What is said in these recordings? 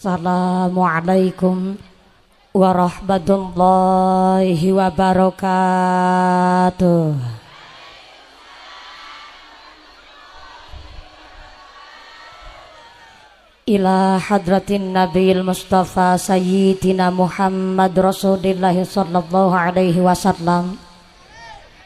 Assalamualaikum warahmatullahi wabarakatuh. Ila hadratin Nabiil Mustafa Sayyidina Muhammad Rasulillah sallallahu alaihi wasallam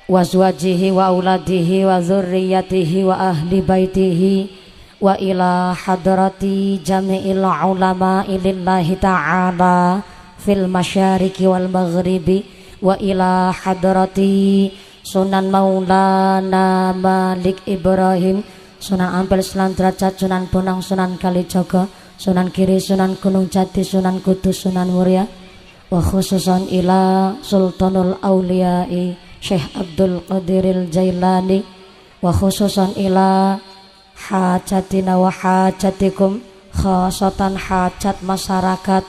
wa azwajihi wa auladihi wa dzurriyyatihi wa ahli baitihi wa ila hadrati jami'il ulama lillahi ta'ala fil masyariqi wal maghribi wa ila hadrati Sunan Maulana Malik Ibrahim, Sunan Ampel Sunan Derajat, Sunan Bonang, Sunan Kalijaga, Sunan Giri, Sunan Gunung Jati, Sunan Kudus, Sunan Muria, wa khususan ila Sultanul Auliya'i Syekh Abdul Qadiril Jailani, wa khususan ila hajatina wa hajatikum, khasatan hajat masyarakat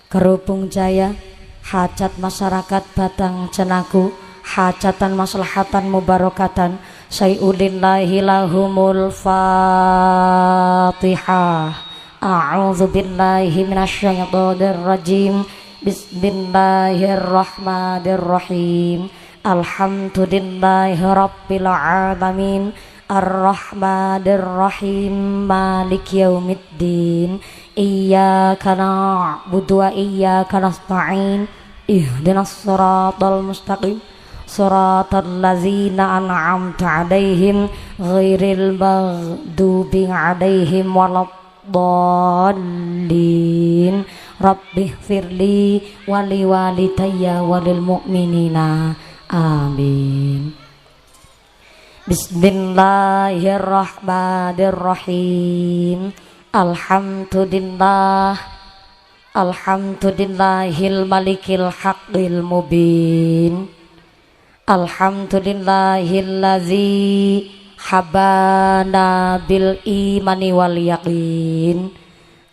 Kerubung Jaya, hajat masyarakat Batang Cenaku, hajatan maslahatan mubarakatan sayulillahi lahumul fatihah. A'udzu billahi minasyaitonir rajim. Bismillahirrahmanirrahim. Alhamdulillahi rabbil alamin. Ar-Rahmanir-Rahim, Maliki yaumiddin. Iyyaka na'budu wa iyyaka nasta'in. Ihdinas siratal mustaqim, siratal ladzina an'amta 'alaihim ghairil maghdubi 'alaihim waladdallin. Rabbighfirli wa liwalidayya walil mu'minina. Amin. Bismillahirrahmanirrahim. Alhamdulillahil malikil haqqil mubin. Alhamdulillahillazi habana bil imani wal yaqin.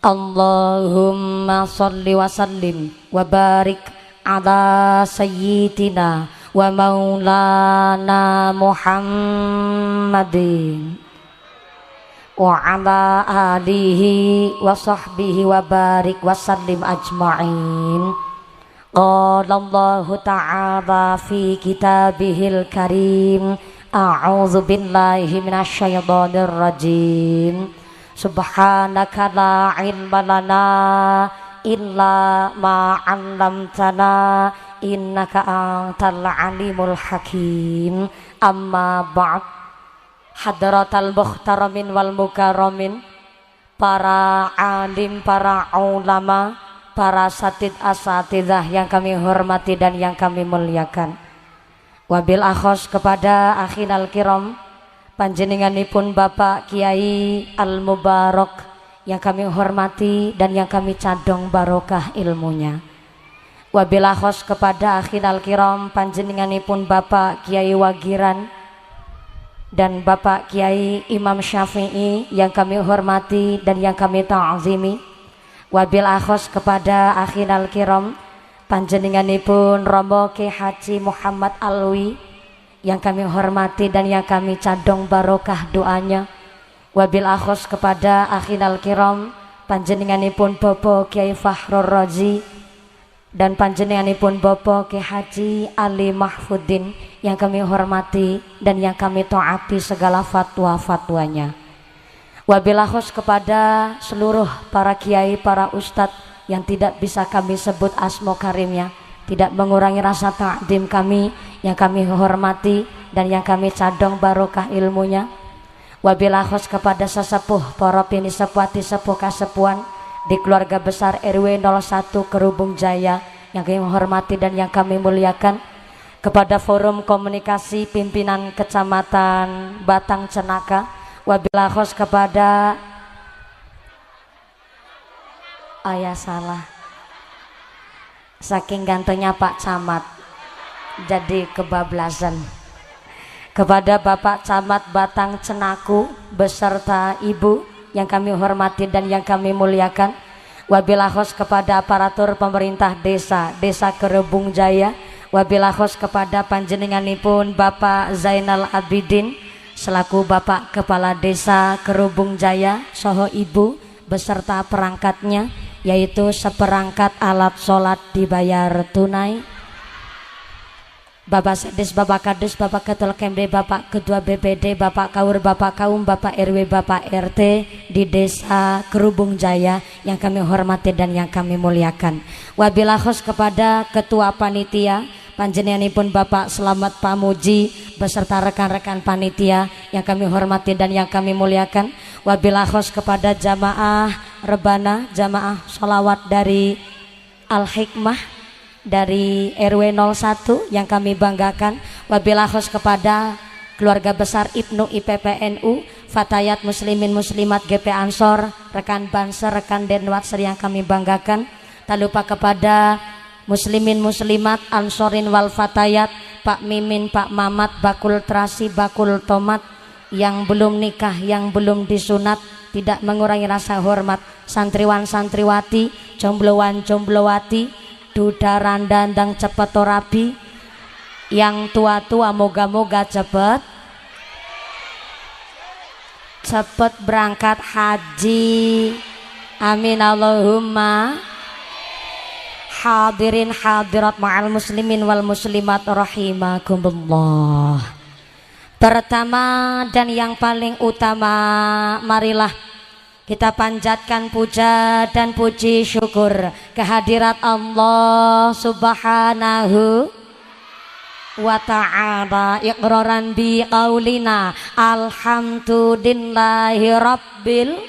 Allahumma sholli wa sallim wa barik ala sayyidina wa maulana Muhammadin wa ala alihi wa sahbihi wa barik wa sallim ajma'in. Qala Allahu ta'ala fi kitabihil karim, a'udzu billahi minasyaitonir rajim. Subhanaka la ilma lana illa ma 'allamtana innaka antal alimul hakim. Amma ba'd. Hadratal muhtaramin wal mukarramin, para alim, para ulama, para satid asatidzah yang kami hormati dan yang kami muliakan. Wabil akhos kepada akhinal kiram, panjenenganipun Bapak Kiai Al Mubarak yang kami hormati dan yang kami cadong barokah ilmunya. Wabil akhos kepada akhinal kiram, panjenenganipun Bapak Kiai Wagiran dan Bapak Kiai Imam Syafi'i yang kami hormati dan yang kami ta'zimi. Wabil akhos kepada akhinal kiram, panjenenganipun Romo Ki Haji Muhammad Alwi yang kami hormati dan yang kami cadong barokah doanya. Wabil akhos kepada akhinal kiram, panjenenganipun Bapak Kiai Fakhrur Razi dan panjenenganipun Bapak Ki Haji Ali Mahfuddin yang kami hormati dan yang kami taati segala fatwa-fatwanya. Wabil akhos kepada seluruh para kiai, para ustadz yang tidak bisa kami sebut asma karimnya, tidak mengurangi rasa ta'zim kami yang kami hormati dan yang kami cadong barokah ilmunya. Wabil akhos kepada sesepuh, para pini sepuati sepuh kasepuan di keluarga besar RW 01 Kerubung Jaya yang kami hormati dan yang kami muliakan. Kepada forum komunikasi pimpinan kecamatan Batang Cenaka. Wabil akhos kepada salah, saking gantengnya Pak Camat jadi kebablasan. Kepada Bapak Camat Batang Cenaku beserta Ibu yang kami hormati dan yang kami muliakan. Wabil akhos kepada aparatur pemerintah desa Kerubung Jaya. Wabil akhos kepada panjenenganipun Bapak Zainal Abidin selaku Bapak Kepala Desa Kerubung Jaya, soho Ibu beserta perangkatnya yaitu seperangkat alat sholat dibayar tunai. Bapak Sedis, Bapak Kadus, Bapak Ketua Kemde, Bapak Ketua BPD, Bapak Kaur, Bapak Kaum, Bapak RW, Bapak RT di Desa Kerubung Jaya yang kami hormati dan yang kami muliakan. Wabillahi khos kepada Ketua Panitia panjenenganipun Bapak Slamet Pamuji beserta rekan-rekan panitia yang kami hormati dan yang kami muliakan. Wabillahi khos kepada jamaah rebana, jamaah sholawat dari Al-Hikmah dari RW 01 yang kami banggakan. Wabillahi khos kepada keluarga besar Ibnu IPPNU, Fatayat Muslimin Muslimat GP Ansor, rekan Banser, rekan Denwatser yang kami banggakan. Tak lupa kepada Muslimin Muslimat Ansorin wal Fatayat, Pak Mimin, Pak Mamat, Bakul Terasi, Bakul Tomat yang belum nikah, yang belum disunat, tidak mengurangi rasa hormat. Santriwan santriwati, jombloan jomblowati, duda randandang cepet rabi, yang tua-tua moga-moga cepet berangkat haji, amin Allahumma. Hadirin hadirat ma'al muslimin wal muslimat rahimakumullah. Pertama dan yang paling utama, marilah kita panjatkan puja dan puji syukur kehadirat Allah Subhanahu wa ta'ala, iqraran bi qaulina alhamdulillahi rabbil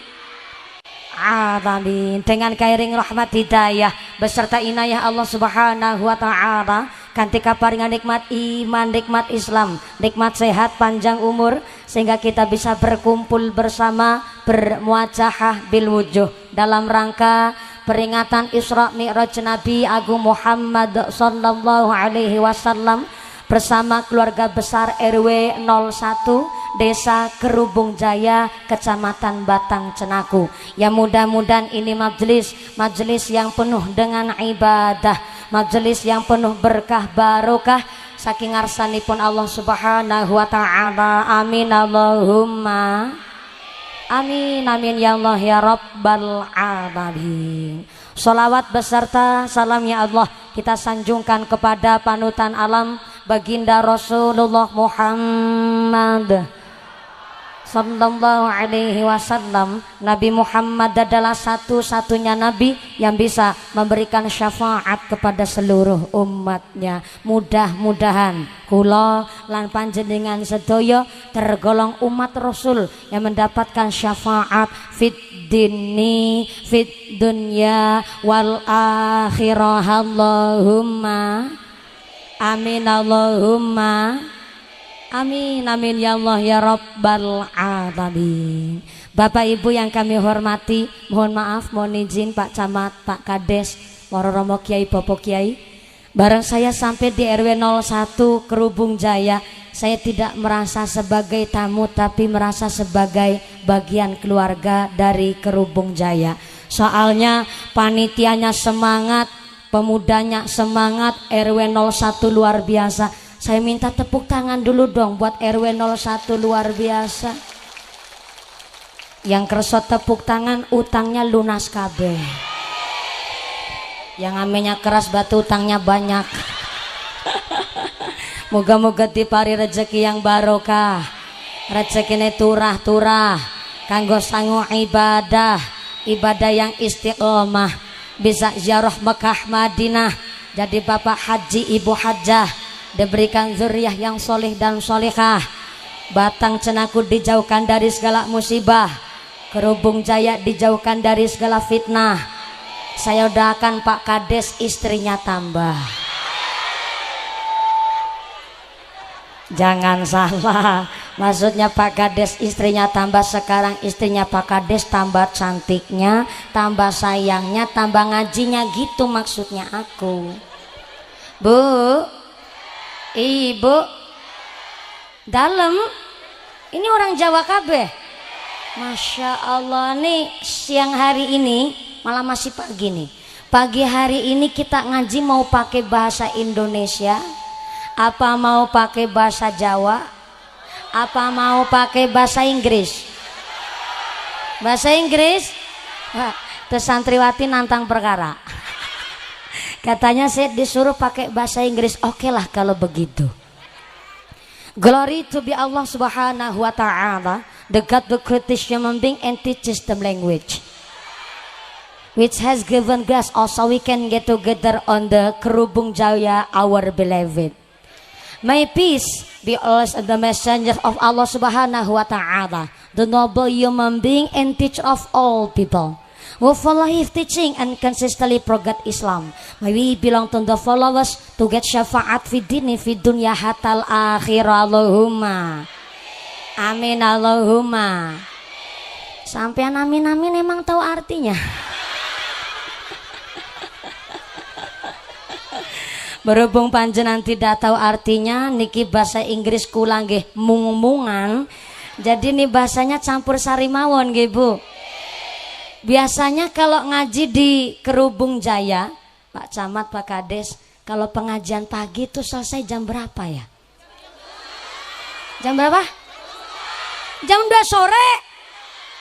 alamin. Dengan kairing rahmat hidayah beserta inayah Allah Subhanahu wa ta'ala, kanthi kaparingan nikmat iman, nikmat Islam, nikmat sehat panjang umur, sehingga kita bisa berkumpul bersama, bermuajahah bil wujuh dalam rangka peringatan Isra Mi'raj Nabi Agung Muhammad sallallahu alaihi wasallam bersama keluarga besar RW 01 Desa Kerubung Jaya, Kecamatan Batang Cenaku. Ya mudah-mudahan ini majelis yang penuh dengan ibadah, majelis yang penuh berkah barokah saking ngarsanipun Allah Subhanahu wa ta'ala. Amin Allahumma amin, amin ya Allah ya Rabbal alamin. Sholawat beserta salam ya Allah kita sanjungkan kepada panutan alam baginda Rasulullah Muhammad sallallahu alaihi wasallam. Nabi Muhammad adalah satu-satunya nabi yang bisa memberikan syafaat kepada seluruh umatnya. Mudah-mudahan kula lan panjenengan sedaya tergolong umat Rasul yang mendapatkan syafaat fit dini fit dunya wal akhirah. Allahumma amin Allahumma amin, amin ya Allah ya Rabbal alamin. Bapak Ibu yang kami hormati, mohon maaf, mohon izin Pak Camat, Pak Kades, para romo kiai, bapak kiai. Bareng saya sampai di RW 01 Kerubung Jaya, saya tidak merasa sebagai tamu tapi merasa sebagai bagian keluarga dari Kerubung Jaya. Soalnya panitianya semangat, pemudanya semangat, RW 01 luar biasa. Saya minta tepuk tangan dulu dong buat RW 01 luar biasa. Yang kerso tepuk tangan utangnya lunas kabeh. Yang amenya keras batu utangnya banyak. Moga-moga dipari rezeki yang barokah, rezekine turah-turah kanggo sangu ibadah yang istiqomah, bisa ziarah Mekah Madinah, jadi bapak haji ibu hajjah, diberikan zuriyah yang soleh dan solehah. Batang Cenaku dijauhkan dari segala musibah, Kerubung Jaya dijauhkan dari segala fitnah. Saya doakan Pak Kades istrinya tambah. Jangan salah, maksudnya Pak Kades istrinya tambah. Sekarang istrinya Pak Kades tambah cantiknya, tambah sayangnya, tambah ngajinya, gitu maksudnya aku. Bu, Ibu, dalam ini orang Jawa kabeh. Masya Allah nih, siang hari ini malah masih pagi nih. Pagi hari ini kita ngaji mau pakai bahasa Indonesia, apa mau pakai bahasa Jawa, apa mau pakai bahasa Inggris? Bahasa Inggris? Wah, Terus santriwati nantang perkara. Katanya saya disuruh pakai bahasa Inggris. Oke lah kalau begitu. Glory to be Allah subhanahu wa ta'ala, the God who created human being and teaches them language, which has given us also we can get together on the Kerubung Jaya, our beloved. May peace be always on the messenger of Allah subhanahu wa ta'ala, the noble human being and teacher of all people, who follow his teaching and consistently progress Islam. May we belong to the followers to get syafaat fi dini fi dunya hatal akhir. Allahumma amin. Allahumma sampean amin emang tahu artinya. Berhubung panjenengan tidak tahu artinya, niki bahasa Inggris kula nggih mung-mungan. Jadi nih bahasanya campur sari mawon nggih Bu. Biasanya kalau ngaji di Kerubung Jaya, Pak Camat, Pak Kades, kalau pengajian pagi itu selesai jam berapa ya? Jam berapa? Jam 2 sore.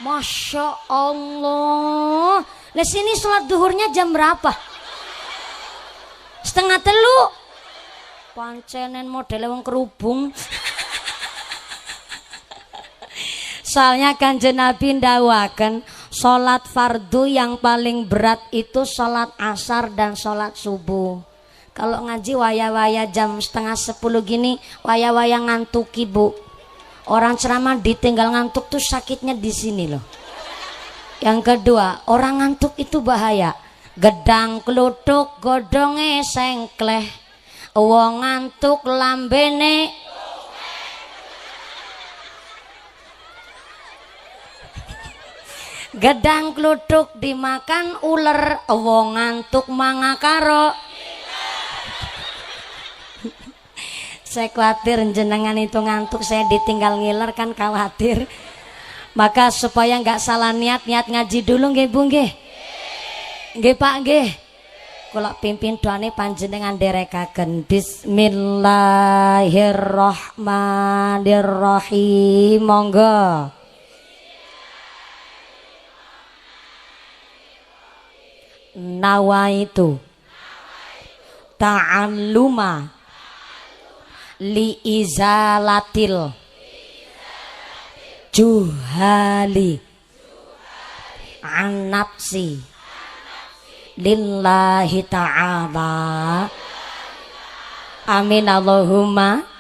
Masya Allah. Nah sini sholat duhurnya jam berapa? 2:30. Pancenen model wong kerubung. Soalnya Kanjeng Nabi ndawaken sholat fardu yang paling berat itu sholat asar dan sholat subuh. Kalau ngaji waya-waya jam 9:30 gini, waya-waya ngantuk Bu. Orang ceramah ditinggal ngantuk tuh sakitnya di sini loh. Yang kedua, orang ngantuk itu bahaya. Gedang kluthuk godhonge sengkleh, wong ngantuk lambene. Gedang kluthuk dimakan uler, wong ngantuk mangakaro. Saya khawatir jenengan itu ngantuk, saya ditinggal ngiler kan khawatir. Maka supaya nggak salah niat ngaji dulu nggih Bu nggih. Nggih Pak nggih. Kula pimpin doane panjenengan derekaken. Bismillahirrahmanirrahim. Monggo. Nawaitu ta'alluma li izalatil juhali an nafsi lillahi ta'ala. Amin Allahumma.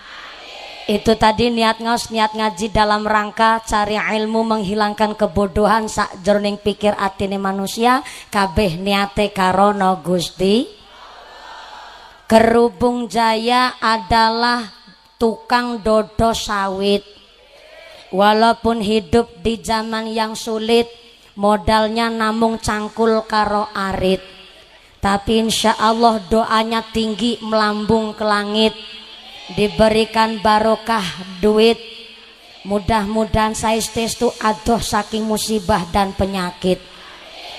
Itu tadi niat ngaji dalam rangka cari ilmu, menghilangkan kebodohan sak jroning pikir atine manusia. Kabeh niate karono Gusti. Kerubung Jaya adalah tukang dodo sawit. Walaupun hidup di zaman yang sulit, modalnya namung cangkul karo arit, tapi insya Allah doanya tinggi melambung ke langit. Diberikan barokah duit, mudah-mudahan saestu adoh saking musibah dan penyakit.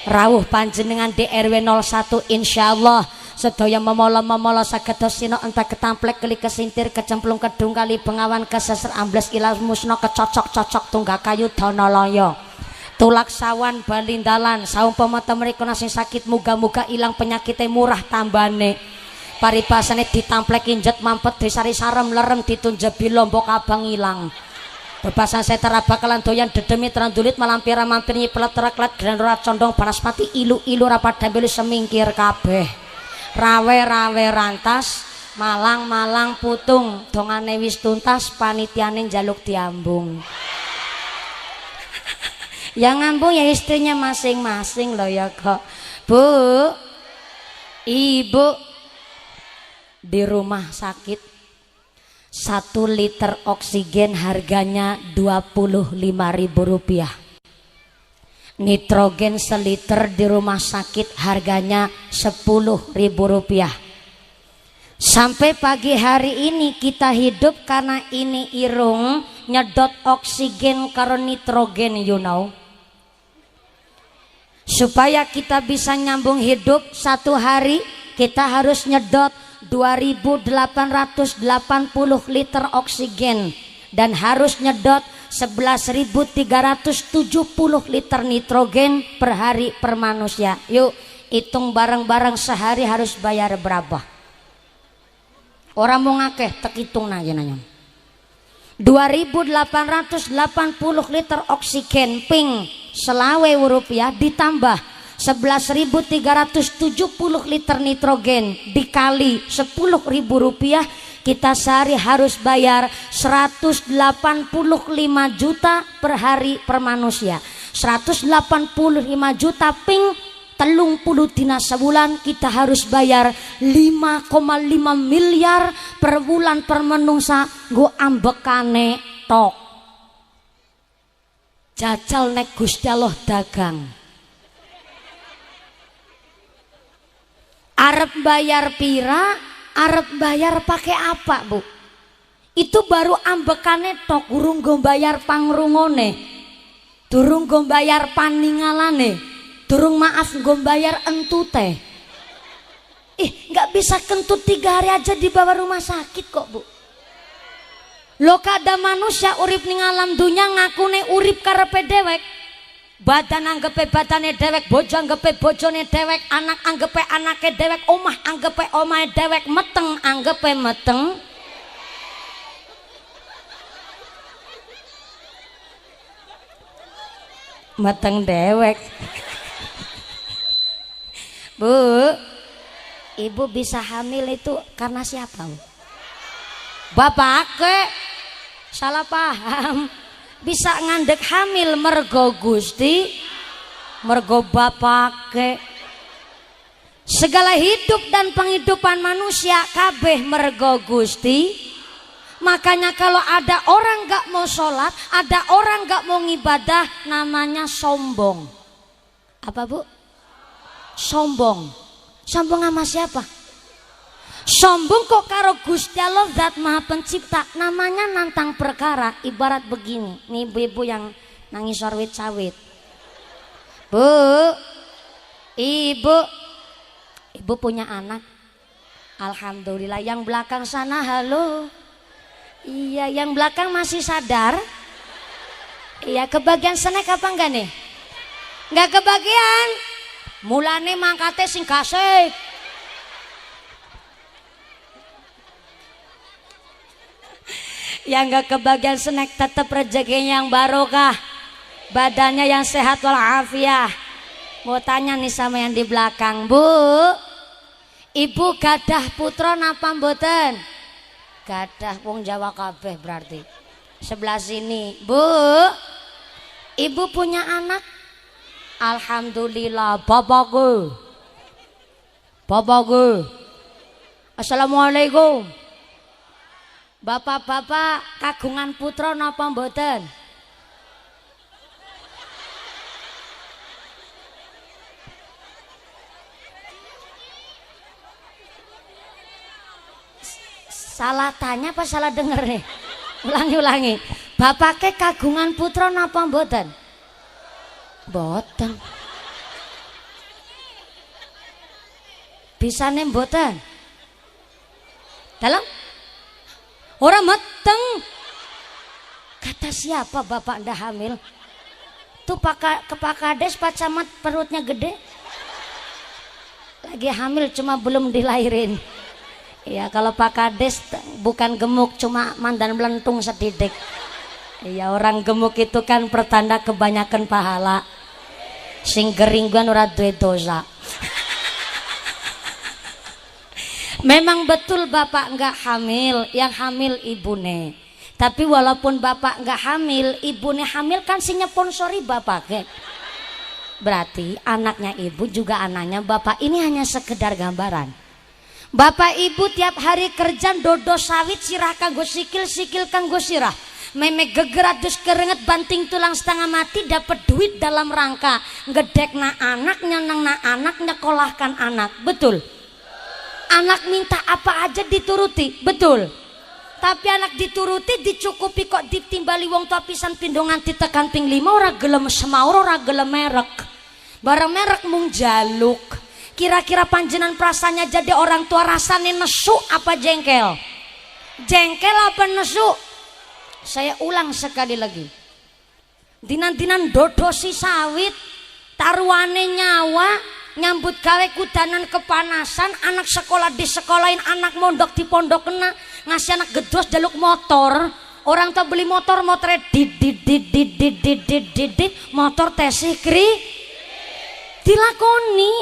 Rawuh panjenengan di RW 01 insyaallah sedaya memola sagedos sino entek ketamplek keli kesintir kecemplung kedung kali bengawan keseser ambles ilas musna kecocok-cocok tunggak kayu danalaya tulak sawan balindalan saumpama temriko sing sakit muga-muga ilang penyakitnya murah tambane. Paripasane ditamplek injet mampet disari sarem lerem ditunjebi lombok abang ilang. Bebasan saya terabakalan doyan dedemi terandulit malampira mampir nyiplet teraklet granora condong banaspati ilu-ilu rapat dambelu semingkir kabeh. Rawe-rawe rantas malang-malang putung dongane wis tuntas panitiane njaluk diambung. Yang ngambung ya istrinya masing-masing loh ya kok. Bu, Ibu di rumah sakit 1 liter oksigen harganya Rp25.000. Nitrogen seliter di rumah sakit harganya Rp10.000. Sampai pagi hari ini kita hidup karena ini irung nyedot oksigen karo nitrogen, you know. Supaya kita bisa nyambung hidup satu hari, kita harus nyedot 2.880 liter oksigen dan harus nyedot 11.370 liter nitrogen per hari per manusia. Yuk hitung bareng-bareng sehari harus bayar berapa? Orang mau ngakeh tak hitung aja nanya. 2.880 liter oksigen ping selawe rupiah ditambah 11.370 liter nitrogen dikali 10.000 rupiah, kita sehari harus bayar 185 juta per hari per manusia. 185 juta ping 30 dina sebulan, kita harus bayar 5,5 miliar per bulan per menungsa. Go ambekane tok jajal nek Gusti Allah dagang. Arep bayar pira, arep bayar pakai apa bu? Itu baru ambekane tok, durung go bayar pangrungone, durung go bayar paningalane, durung maaf go bayar entute. Nggak bisa kentut 3 hari aja dibawa rumah sakit kok bu. Lo kada manusia urip ning alam dunya ngakune urip karepe dewek. Badan anggepe badane dewek, bojo anggepe bojone dewek, anak anggepe anake dewek, omah anggepe omahe dewek, meteng anggepe meteng. Meteng dewek. Bu, ibu bisa hamil itu karena siapa? Bu? Bapak ke salah paham. Bisa ngandek hamil mergo Gusti, mergo bapake. Segala hidup dan penghidupan manusia kabeh mergo Gusti. Makanya kalau ada orang gak mau sholat, ada orang gak mau ngibadah, namanya sombong. Apa bu? Sombong. Sombong sama siapa? Sombong kok karo Gusti Allah Zat Maha Pencipta, namanya nantang perkara. Ibarat begini, nih ibu-ibu yang nangis sawit-sawit. Bu, ibu punya anak. Alhamdulillah. Yang belakang sana halo. Iya, yang belakang masih sadar. Iya, kebagian snack apa enggak nih? Enggak kebagian. Mulane mangkate sing kasih. Yang gak kebagian snack tetap rezekinya yang barokah, badannya yang sehat walafiat. Mau tanya nih sama yang di belakang, bu, ibu gadah putra napa mboten? Gadah, wong Jawa kabeh berarti. Sebelah sini, bu, ibu punya anak? Alhamdulillah. Bapakku, assalamualaikum. Bapak-bapak kagungan putra napa mboten? Salah tanya apa salah denger nih? Ulangi. Bapaknya kagungan putra napa mboten? Mboten. Bisane mboten? Dalam? Orang meteng. Kata siapa bapak ndak hamil? Tuh ke Pak Kades, Pak Camat perutnya gede. Lagi hamil cuma belum dilahirin. Iya, kalau Pak Kades bukan gemuk, cuma mandan melentung sedidik. Iya, orang gemuk itu kan pertanda kebanyakan pahala. Sing geringguan ora duwe dosa. Memang betul bapak nggak hamil, yang hamil ibune. Tapi walaupun bapak nggak hamil, ibune hamil kan si nyponsori bapak. Berarti anaknya ibu juga anaknya bapak. Ini hanya sekedar gambaran. Bapak ibu tiap hari kerja dodo sawit, sirah kanggo sikil, sikil kanggo sirah. Memek gegerat dus keringet, banting tulang setengah mati, dapat duit dalam rangka ngedek na anak, nyeneng na anak, nyekolahkan anak. Betul. Anak minta apa aja dituruti, betul. Tapi anak dituruti dicukupi kok ditimbali wong tua pisan pindongan ditekan ping 5 ora gelem semaur, ora gelem merek. Barang merek mung jaluk. Kira-kira panjenan perasaannya jadi orang tua rasane nesu apa jengkel? Jengkel apa nesu? Saya ulang sekali lagi. dinan-dinan dodosi sawit taruhane nyawa nyambut gawe kudanan kepanasan anak sekolah di sekolahin anak mondok di pondok kena ngasih anak gedos jaluk motor orang tua beli motor motornya dit motor tesih kri dilakoni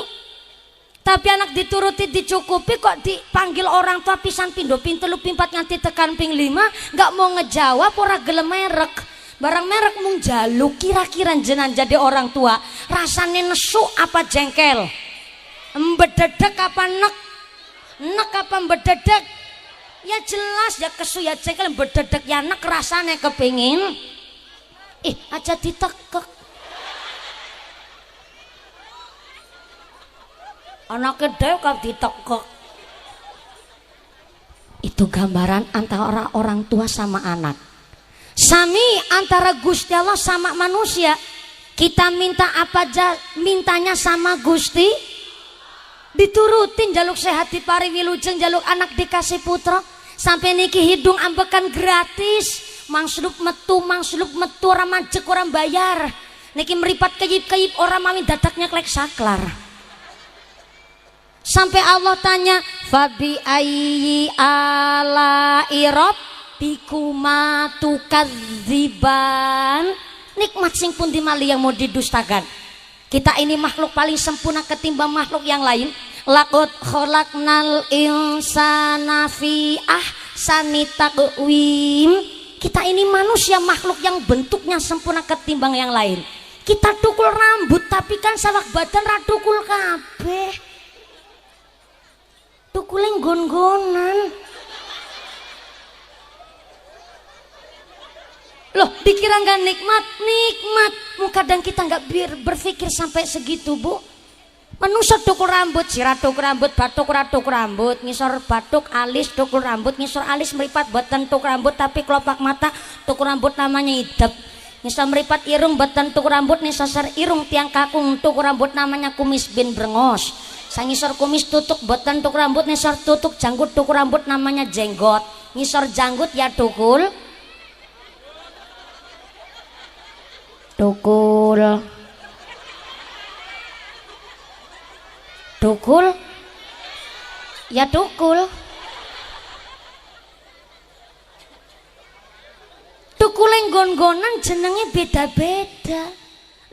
tapi anak dituruti dicukupi kok dipanggil orang tua pisan pindo pintu lu pimpat nganti tekan ping 5 nggak mau ngejawab ora gelem merek barang merek mung jaluk kira-kira jenan jadi orang tua rasanya nesu apa jengkel mbededek apa nek apa mbededek ya jelas ya kesu ya jengkel mbededek ya nek rasanya kepingin aja ditekek anak gede kok ditekek itu gambaran antara orang tua sama anak sami antara Gusti Allah sama manusia kita minta apa aja mintanya sama Gusti diturutin jaluk sehat di pari wilujeng jaluk anak dikasih putra sampai niki hidung ambekan gratis mangsluk metu orang majek orang bayar niki meripat keyip orang mami dadaknya klek saklar sampai Allah tanya fabi ayyi ala rabbikuma tukadziban nikmat sing pundi mali yang mau didustakan kita ini makhluk paling sempurna ketimbang makhluk yang lain laqad khalaqnal insana fi ahsani taqwim kita ini manusia makhluk yang bentuknya sempurna ketimbang yang lain kita tukul rambut tapi kan sawak badan ra tukul kabeh tukuleng gon-gonan loh dikira nggak nikmat kadang kita nggak berpikir sampai segitu bu manusia tukul rambut sirah tukul rambut batuk ratuk rambut ngisor batuk alis tukul rambut ngisor alis meripat batan tukul rambut tapi kelopak mata tukul rambut namanya idep ngisor meripat irung batan tukul rambut nih sasar irung tiang kakung tukul rambut namanya kumis bin brengos sangisor kumis tutuk batan tukul rambut ngisor tutuk janggut tukul rambut namanya jenggot ngisor janggut ya tukul ya tukul tukuleng gon-gonan jenenge beda-beda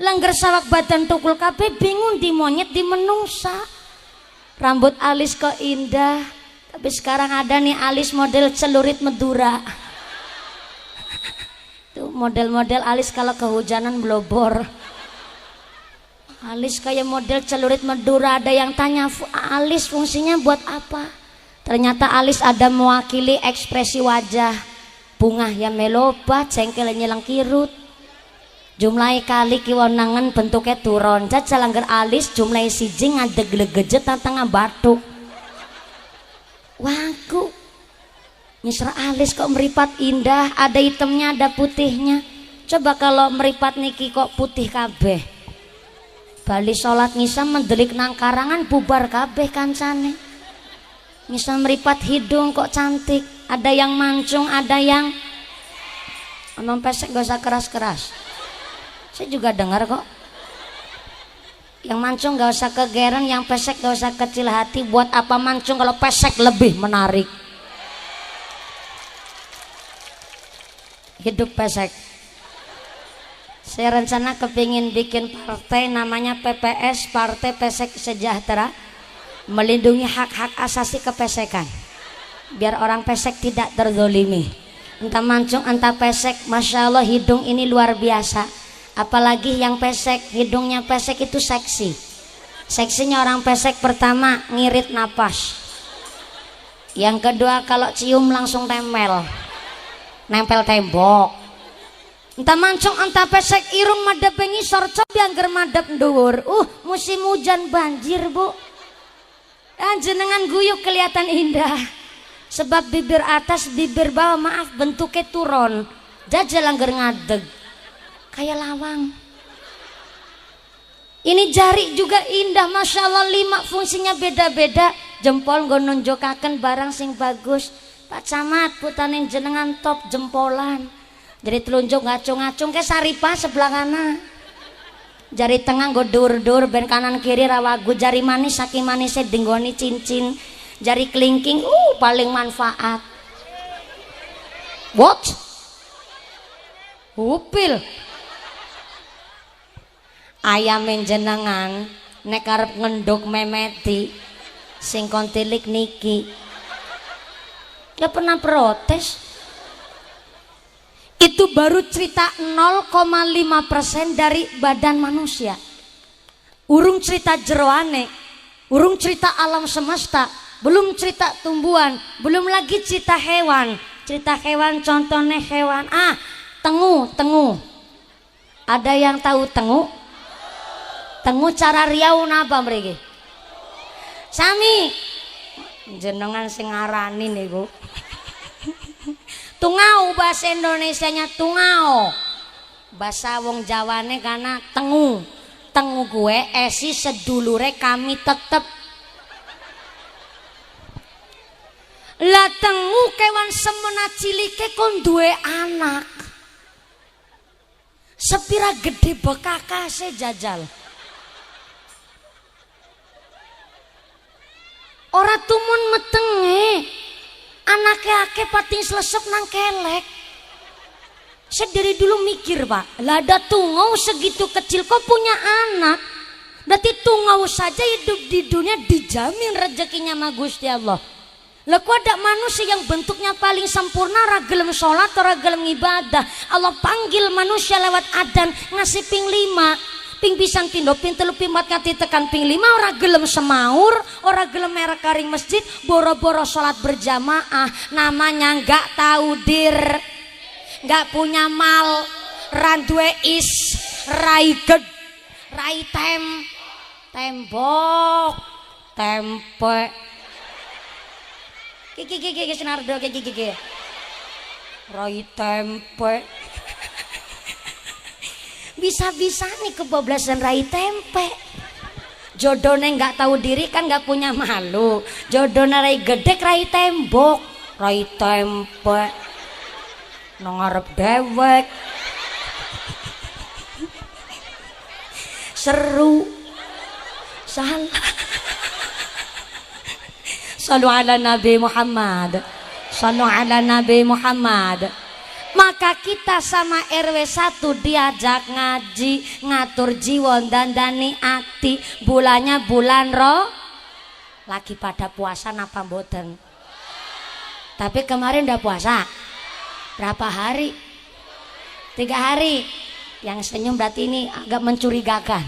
langgar sawak badan tukul kabeh bingung di monyet di menungsa rambut alis kok indah tapi sekarang ada nih alis model celurit Madura tuh model-model alis kalau kehujanan blobor alis kayak model celurit Madura ada yang tanya alis fungsinya buat apa ternyata alis ada mewakili ekspresi wajah bunga yang meloba cengkel nyelang kirut jumlahi kali kiwanangan bentuknya turun caca langgar alis jumlahi siji ngadeg legejet tantang batuk waku nyisra alis kok meripat indah ada hitamnya ada putihnya coba kalau meripat niki kok putih kabeh bali sholat ngisa mendelik nang karangan bubar kabeh kancane ngisa meripat hidung kok cantik ada yang mancung ada yang omong pesek gak usah keras-keras saya juga dengar kok yang mancung gak usah kegeren yang pesek gak usah kecil hati buat apa mancung kalau pesek lebih menarik hidup pesek saya rencana kepingin bikin partai namanya PPS Partai Pesek Sejahtera melindungi hak-hak asasi kepesekan biar orang pesek tidak terzolimi entah mancung entah pesek Masya Allah hidung ini luar biasa apalagi yang pesek hidungnya pesek itu seksinya orang pesek pertama ngirit napas yang kedua kalau cium langsung nempel tembok entah mancung entah pesek irung madep ngisor cob yang germadep nduwur musim hujan banjir bu jenengan guyuk kelihatan indah sebab bibir atas bibir bawah maaf bentuknya turun jajal langgar ngadeg kayak lawang ini jari juga indah Masya Allah 5 fungsinya beda-beda jempol nggo nunjukaken barang sing bagus Pak Camat putaning jenengan top jempolan Jadi telunjuk ngacung-ngacung ke saripah sebelah kanan. Jari tengah nggo dur-dur ben kanan kiri rawagu, jari manis saking manisnya dinggoni cincin. Jari kelingking paling manfaat. What? Upil. Ayam jenengan nek arep ngenduk memeti sing kontilik niki. Ya pernah protes. Itu baru cerita 0,5% dari badan manusia. Urung cerita jeroane, urung cerita alam semesta, belum cerita tumbuhan, belum lagi cerita hewan. Cerita hewan contohnya hewan tengu. Ada yang tahu tengu? Tengu cara riau napa mriki? Sami jenengan sing ngarani niku. Tungau bahasa Indonesianya tungau. Bahasa wong Jawane karena tengu. Tengu gue esi sedulure kami tetep. Lah tengu kewan semena cilike kon duwe anak. Sepira gede bekakase jajal. Ora tumun metenge. Anaknya ake pating selesep nang kelek. Saya dari dulu mikir pak, lah ada tungau segitu kecil kok punya anak. Berarti tungau saja hidup di dunia dijamin rezekinya sama Gusti Allah. Lah kok ada manusia yang bentuknya paling sempurna, ora gelem sholat, ora gelem ibadah. Allah panggil manusia lewat adzan ngasih ping 5. Ping pisan pindo ping telu ping empat kati tekan ping 5 ora gelem semaur, ora gelem merek karing masjid, boro-boro sholat berjamaah. Namanya nggak tahu dir, nggak punya mal, randue is, rai ged, rai tembok, tempe. Kiki senardo kiki, rai tempe. Bisa-bisa nih kebablasan rai tempe. Jodohnya nggak tahu diri kan nggak punya malu. Jodohnya rai gedek rai tembok, rai tempe. Ngarep dewek. Seru. Salah. Sallu ala Nabi Muhammad. Sallu ala Nabi Muhammad. Maka kita sama RW 1 diajak ngaji, ngatur jiwa dandani ati. Bulannya bulan roh. Lagi pada puasa napa mboten? Tapi kemarin udah puasa. Berapa hari? 3 hari. Yang senyum berarti ini agak mencurigakan.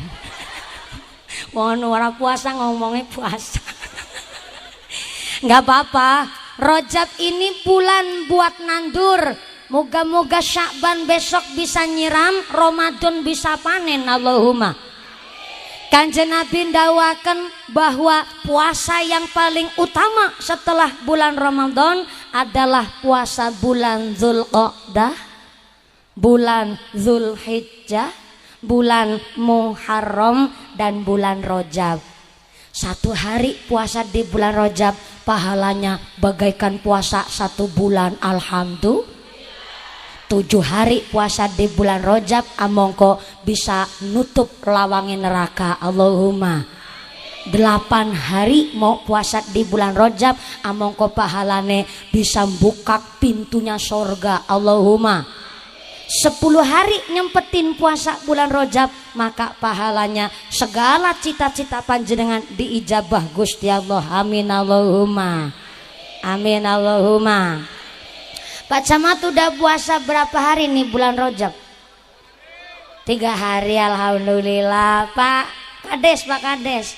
Mohon orang puasa ngomongnya puasa. Nggak apa-apa. Rajab ini bulan buat nandur. Moga-moga Sya'ban besok bisa nyiram, Ramadan bisa panen. Allahumma. Kanjeng Nabi ndawaken bahwa puasa yang paling utama setelah bulan Ramadan adalah puasa bulan Dzulqa'dah, bulan Dzulhijjah, bulan Muharram dan bulan Rajab. 1 hari puasa di bulan Rajab pahalanya bagaikan puasa 1 bulan. Alhamdulillah. 7 hari puasa di bulan Rajab amongko bisa nutup lawangi neraka. Allahumma. 8 hari mau puasa di bulan Rajab amongko pahalane bisa buka pintunya sorga. Allahumma. 10 hari nyempetin puasa bulan Rajab maka pahalanya segala cita-cita panjenengan diijabah Gusti Allah. Amin Allahumma. Amin Allahumma. Pak Camat udah puasa berapa hari nih bulan Rajab? 3 hari alhamdulillah. Pak Kades.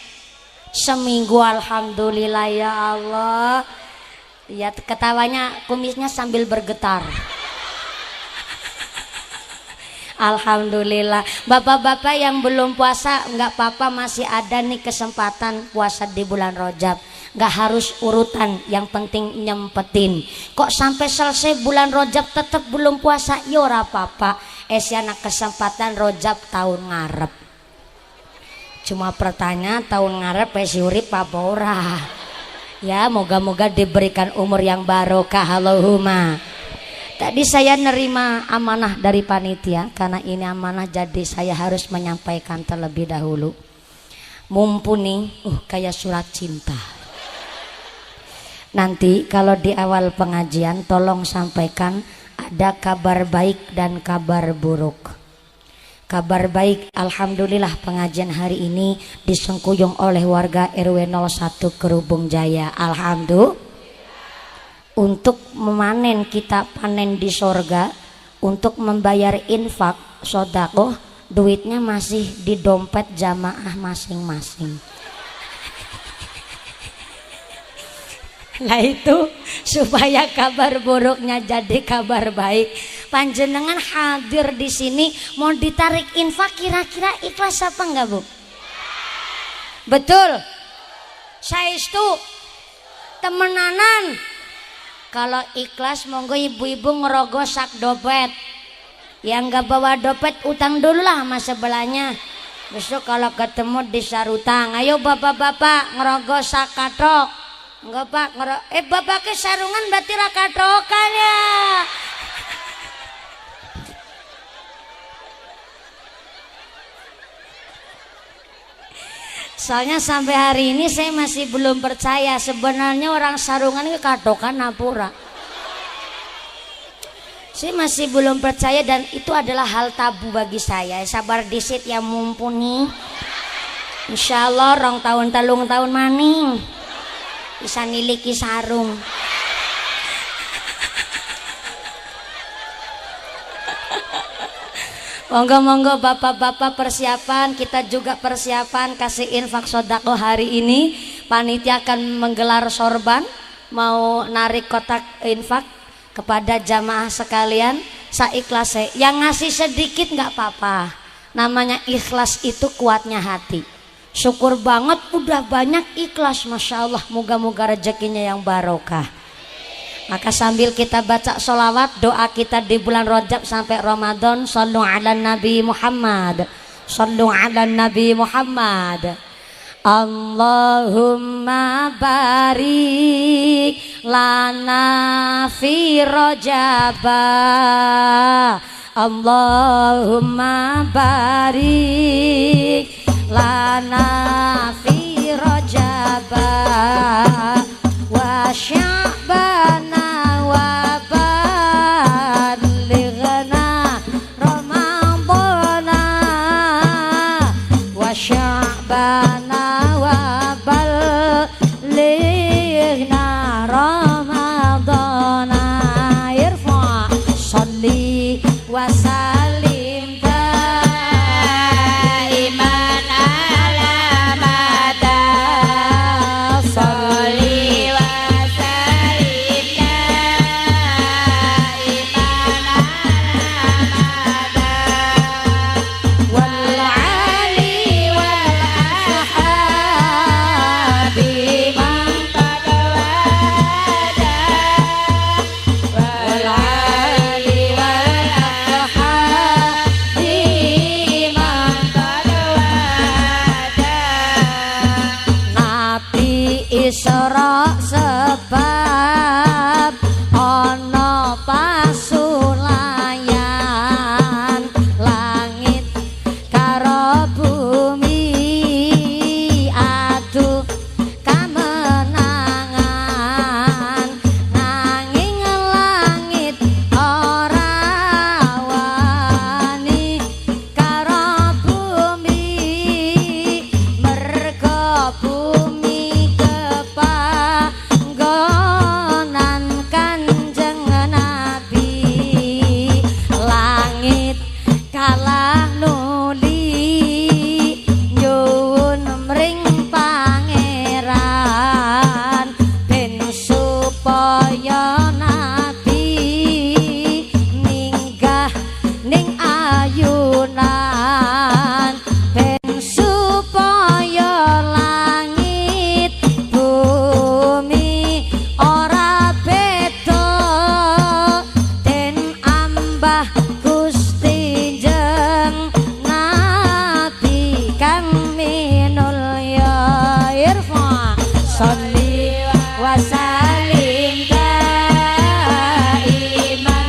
Seminggu alhamdulillah ya Allah. Ya ketawanya kumisnya sambil bergetar. Alhamdulillah. Bapak-bapak yang belum puasa nggak apa-apa, masih ada nih kesempatan puasa di bulan Rajab. Nggak harus urutan, yang penting nyempetin. Kok sampai selesai bulan Rajab tetap belum puasa? Ya ora apa-apa. Esiana kesempatan Rajab tahun ngarep. Cuma pertanyaan tahun ngarep esi urip apa ora? Ya moga-moga diberikan umur yang barokah. Allahumma. Tadi saya nerima amanah dari panitia, karena ini amanah jadi saya harus menyampaikan terlebih dahulu. Mumpuni kayak surat cinta. Nanti kalau di awal pengajian tolong sampaikan ada kabar baik dan kabar buruk. Kabar baik, alhamdulillah pengajian hari ini disengkuyung oleh warga RW 01 Kerubung Jaya. Alhamdulillah. Untuk memanen, kita panen di sorga, untuk membayar infak sodakoh, duitnya masih di dompet jamaah masing-masing. Nah itu supaya kabar buruknya jadi kabar baik. Panjenengan hadir di sini mau ditarik infak, kira-kira ikhlas apa enggak, Bu? Betul. Saestu temenanan. Kalau ikhlas monggo ibu-ibu ngerogoh sak dompet. Yang enggak bawa dompet utang dulu lah sama sebelahnya. Besok kalau ketemu disarutang, ayo bapak-bapak ngerogoh sak katok. Enggak Pak, bapak ke sarungan berarti rakatokan ya. Soalnya sampai hari ini saya masih belum percaya sebenarnya orang sarungan itu katokan napura. Saya masih belum percaya dan itu adalah hal tabu bagi saya. Sabar disit ya mumpuni. Insya Allah rong tahun telung tahun maning bisa niliki sarung. Monggo-monggo bapak-bapak persiapan, kita juga persiapan kasih infak sodako hari ini. Panitia akan menggelar sorban, mau narik kotak infak kepada jamaah sekalian. Saikhlasnya, yang ngasih sedikit nggak apa-apa. Namanya ikhlas itu kuatnya hati. Syukur banget udah banyak ikhlas, Masya Allah. Moga-moga rezekinya yang barokah. Maka sambil kita baca sholawat, doa kita di bulan Rajab sampai Ramadan, sallu ala Nabi Muhammad, sallu ala Nabi Muhammad. Allahumma barik lana fi Rajaba, Allahumma barik lana fi Rajaba wa Sya'bana wa ballighna Ramadana wa Sya'bana wa ballighna Ramadana. Irfa sholli wa sallim daiman ala mada sholli wa sallim daiman ala mada wal ali wal ashabi man tadawada wal ali wal ashabi man tadawada. Nabi Isra sebab ono pasulayan langit karo bumi adu kamenangan nanging langit ora wani karo bumi merga bumi kepanggonan Kanjeng Nabi. Langit kalah nuli nyuwun mring pangeran ben supaya Nabi minggah ning ayunan ben supaya langit bumi ora beda den ambah Gusti jeng Nabi kang minul ya. Irfa sholli wa sallim daiman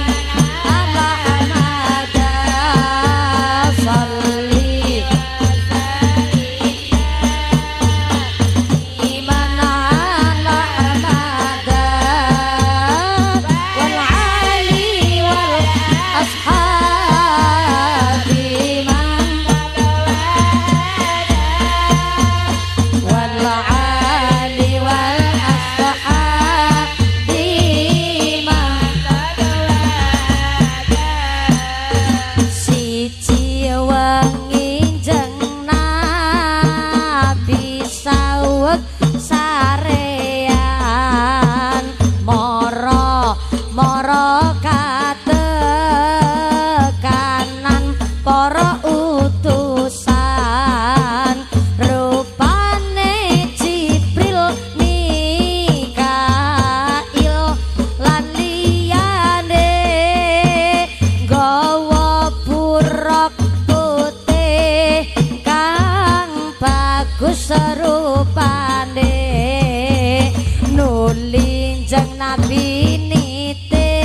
Nabi nite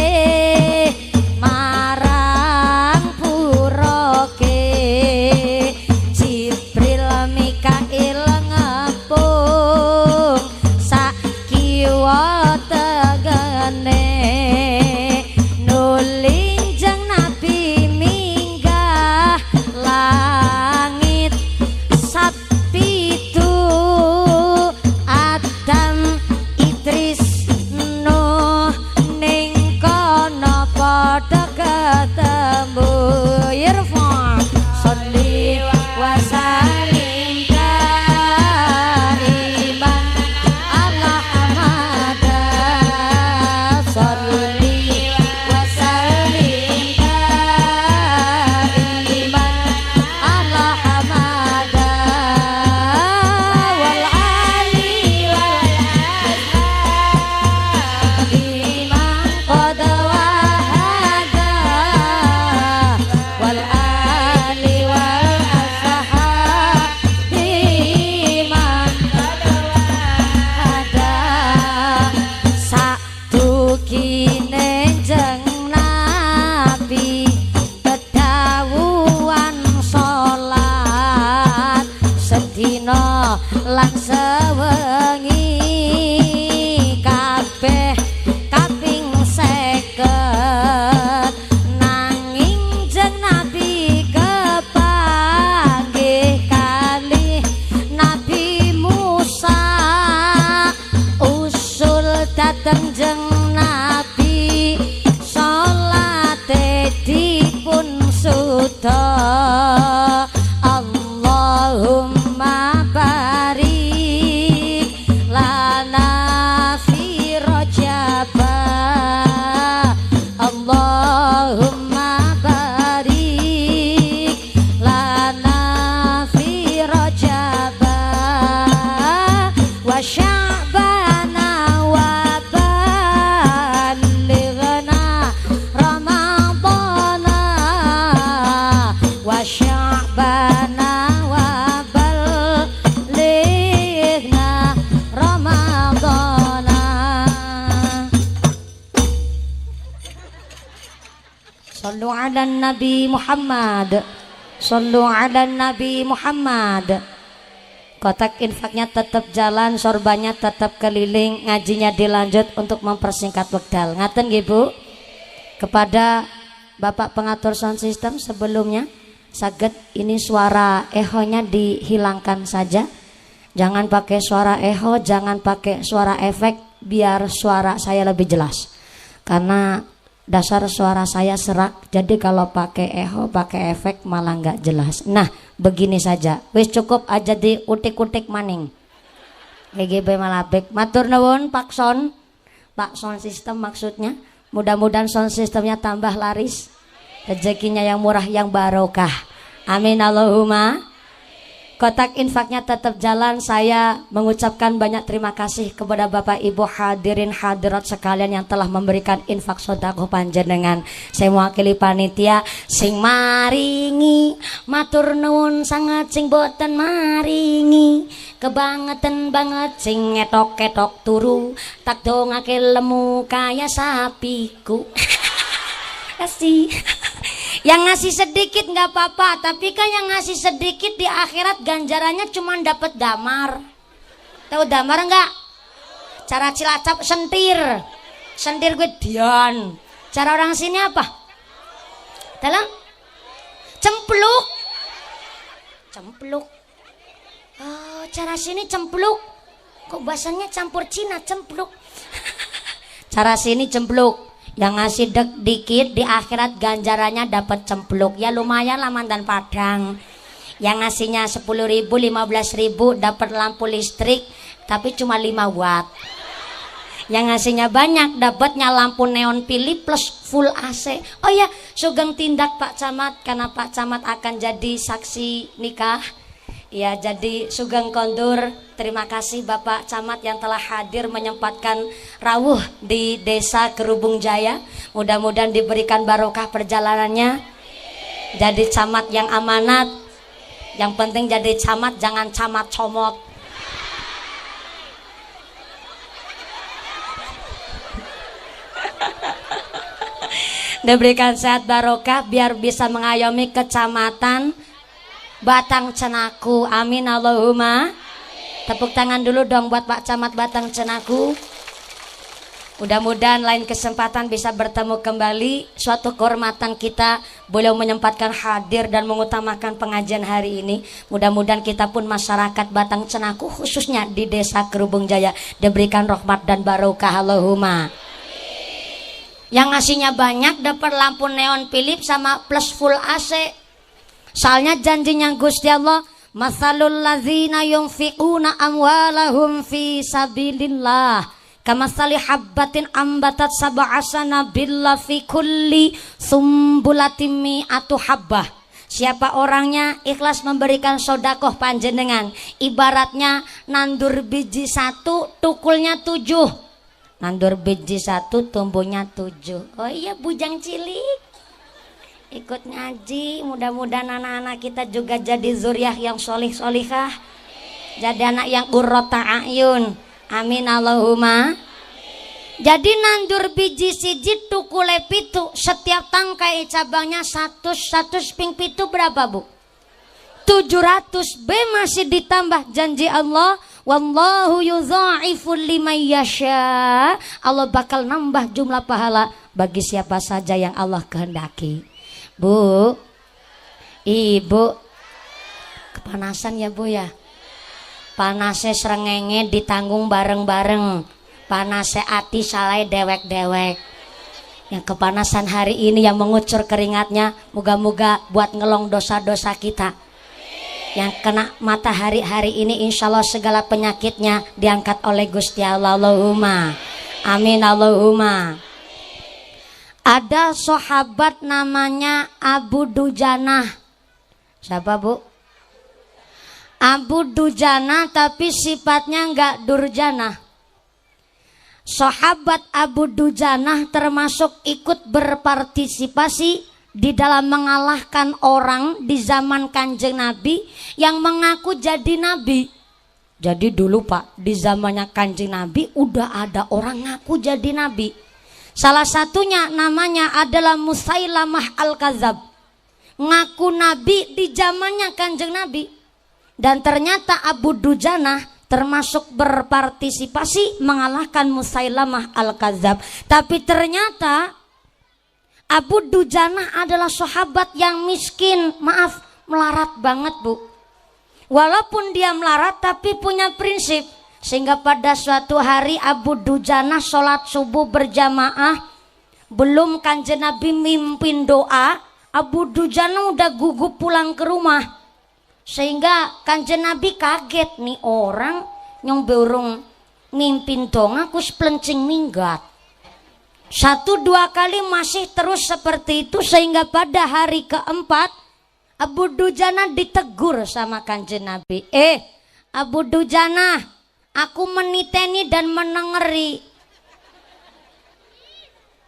marang puroke Jibril Mikail ngepung sakiwa tegene nuling jeng Nabi minggah langit sapitu Adam Idris Nuh ning kono padha ketemu Irfan sholli wa sallim daiman ala Muhammad sholli wa sallim daiman ala Muhammad wal ali wal ashabi man qad wahada wal ali wal ashabi man qad wahada sadukine jeng Nabi kedawuhan salat sedina lan sewengi kabeh kaping 50 nanging jeng Nabi kepanggih kalih Nabi Musa usul dateng jeng Nabi salate dipun suda Allahumma barik lana fi Rajab Allahumma barik lana fi Rajab wa Sya'bana wa ballighna Ramadana wa Sya'bana wa ballighna Ramadana. Sallu ala Nabi Muhammad. Sallu ala Nabi Muhammad. Kotak infaknya tetap jalan, sorbannya tetap keliling, ngajinya dilanjut untuk mempersingkat wekdal. Ngaten nggih Bu? Kepada Bapak pengatur sound system sebelumnya, saged ini suara ehonya dihilangkan saja. Jangan pakai suara eho, jangan pakai suara efek, biar suara saya lebih jelas. Karena dasar suara saya serak, jadi kalau pakai eho, pakai efek malah nggak jelas. Nah, begini saja, wis cukup aja diutik-utik maning. GGB Malabek, matur nuwun Pak Son, Pak Sound System maksudnya. Mudah-mudahan sound systemnya tambah laris, rezekinya yang murah yang barokah. Amin Allahumma. Kotak infaknya tetap jalan. Saya mengucapkan banyak terima kasih kepada Bapak Ibu hadirin hadirat sekalian yang telah memberikan infak sedekah panjenengan. Saya mewakili panitia sing maringi matur nuwun sangat, sing boten maringi kebangetan banget, sing ngetok-ketok turu tak dongake lemu kaya sapiku. Kasih. Yang ngasih sedikit nggak apa-apa, tapi kan yang ngasih sedikit di akhirat ganjarannya cuma dapat damar. Tahu damar enggak? Cara Cilacap sentir. Sentir gue dian. Cara orang sini apa? Dalam cempluk. Cempluk. Oh, cara sini cempluk. Kok bahasanya campur Cina, cempluk. Cara sini cempluk. Yang ngasih dikit di akhirat ganjarannya dapat cempluk. Ya lumayan lah mandan Padang. Yang ngasihnya 10.000, 15.000 dapat lampu listrik tapi cuma 5 watt. Yang ngasihnya banyak dapatnya lampu neon pilih plus full AC. Oh ya, sugeng tindak Pak Camat karena Pak Camat akan jadi saksi nikah. Ya, jadi sugeng kondur. Terima kasih Bapak Camat yang telah hadir menyempatkan rawuh di Desa Kerubung Jaya. Mudah-mudahan diberikan barokah perjalanannya. Jadi camat yang amanat. Yang penting jadi camat, jangan camat comot. diberikan sehat barokah biar bisa mengayomi kecamatan Batang Cenaku. Amin Allahumma. Tepuk tangan dulu dong buat Pak Camat Batang Cenaku. Mudah-mudahan lain kesempatan bisa bertemu kembali. Suatu kehormatan kita beliau menyempatkan hadir dan mengutamakan pengajian hari ini. Mudah-mudahan kita pun masyarakat Batang Cenaku khususnya di Desa Kerubung Jaya diberikan rahmat dan barokah Allahumma. Yang ngasihnya banyak dapat lampu neon Philips sama plus full AC. Soalnya janjinya Gusti Allah, masalul ladzina yunfiquna amwalahum fi sabilillah kamasali habbatin ambatat sab'a sanabilla fi kulli sumbulatin mi'atu habbah. Siapa orangnya ikhlas memberikan sodakoh panjenengan, ibaratnya nandur biji satu tukulnya 7. Nandur biji satu tumbuhnya 7. Oh iya bujang cilik ikut ngaji. Mudah-mudahan anak-anak kita juga jadi zuriah yang solih-solihah, jadi anak yang qurrata a'yun. Amin Allahumma. Jadi nandur biji siji tukule pitu, setiap tangkai cabangnya 100 ping pitu berapa bu? 700. B masih ditambah janji Allah, wallahu yudha'ifu liman yasha. Allah bakal nambah jumlah pahala bagi siapa saja yang Allah kehendaki. Bu, ibu, kepanasan ya bu ya. Panasnya srengenge ditanggung bareng-bareng. Panasnya ati salai dewek-dewek. Yang kepanasan hari ini yang mengucur keringatnya, moga-moga buat ngelong dosa-dosa kita. Yang kena matahari hari ini insya Allah segala penyakitnya diangkat oleh Gusti Allah. Allahumma amin Allahumma. Ada sahabat namanya Abu Dujana. Siapa bu? Abu Dujana tapi sifatnya enggak durjana. Sahabat Abu Dujana termasuk ikut berpartisipasi di dalam mengalahkan orang di zaman Kanjeng Nabi yang mengaku jadi nabi. Jadi dulu Pak, di zamannya Kanjeng Nabi udah ada orang ngaku jadi nabi. Salah satunya namanya adalah Musailamah Al-Kadzab. Ngaku nabi di zamannya Kanjeng Nabi. Dan ternyata Abu Dujana termasuk berpartisipasi mengalahkan Musailamah Al-Kadzab. Tapi ternyata Abu Dujana adalah sahabat yang miskin, maaf, melarat banget bu. Walaupun dia melarat tapi punya prinsip. Sehingga pada suatu hari Abu Dujana sholat subuh berjamaah. Belum Kanjeng Nabi mimpin doa, Abu Dujana udah gugup pulang ke rumah. Sehingga Kanjeng Nabi kaget, nih orang yang berung mimpin dong aku spelencing minggat. 1-2 kali masih terus seperti itu. Sehingga pada hari keempat Abu Dujana ditegur sama Kanjeng Nabi. Abu Dujana, aku meniteni dan menengeri.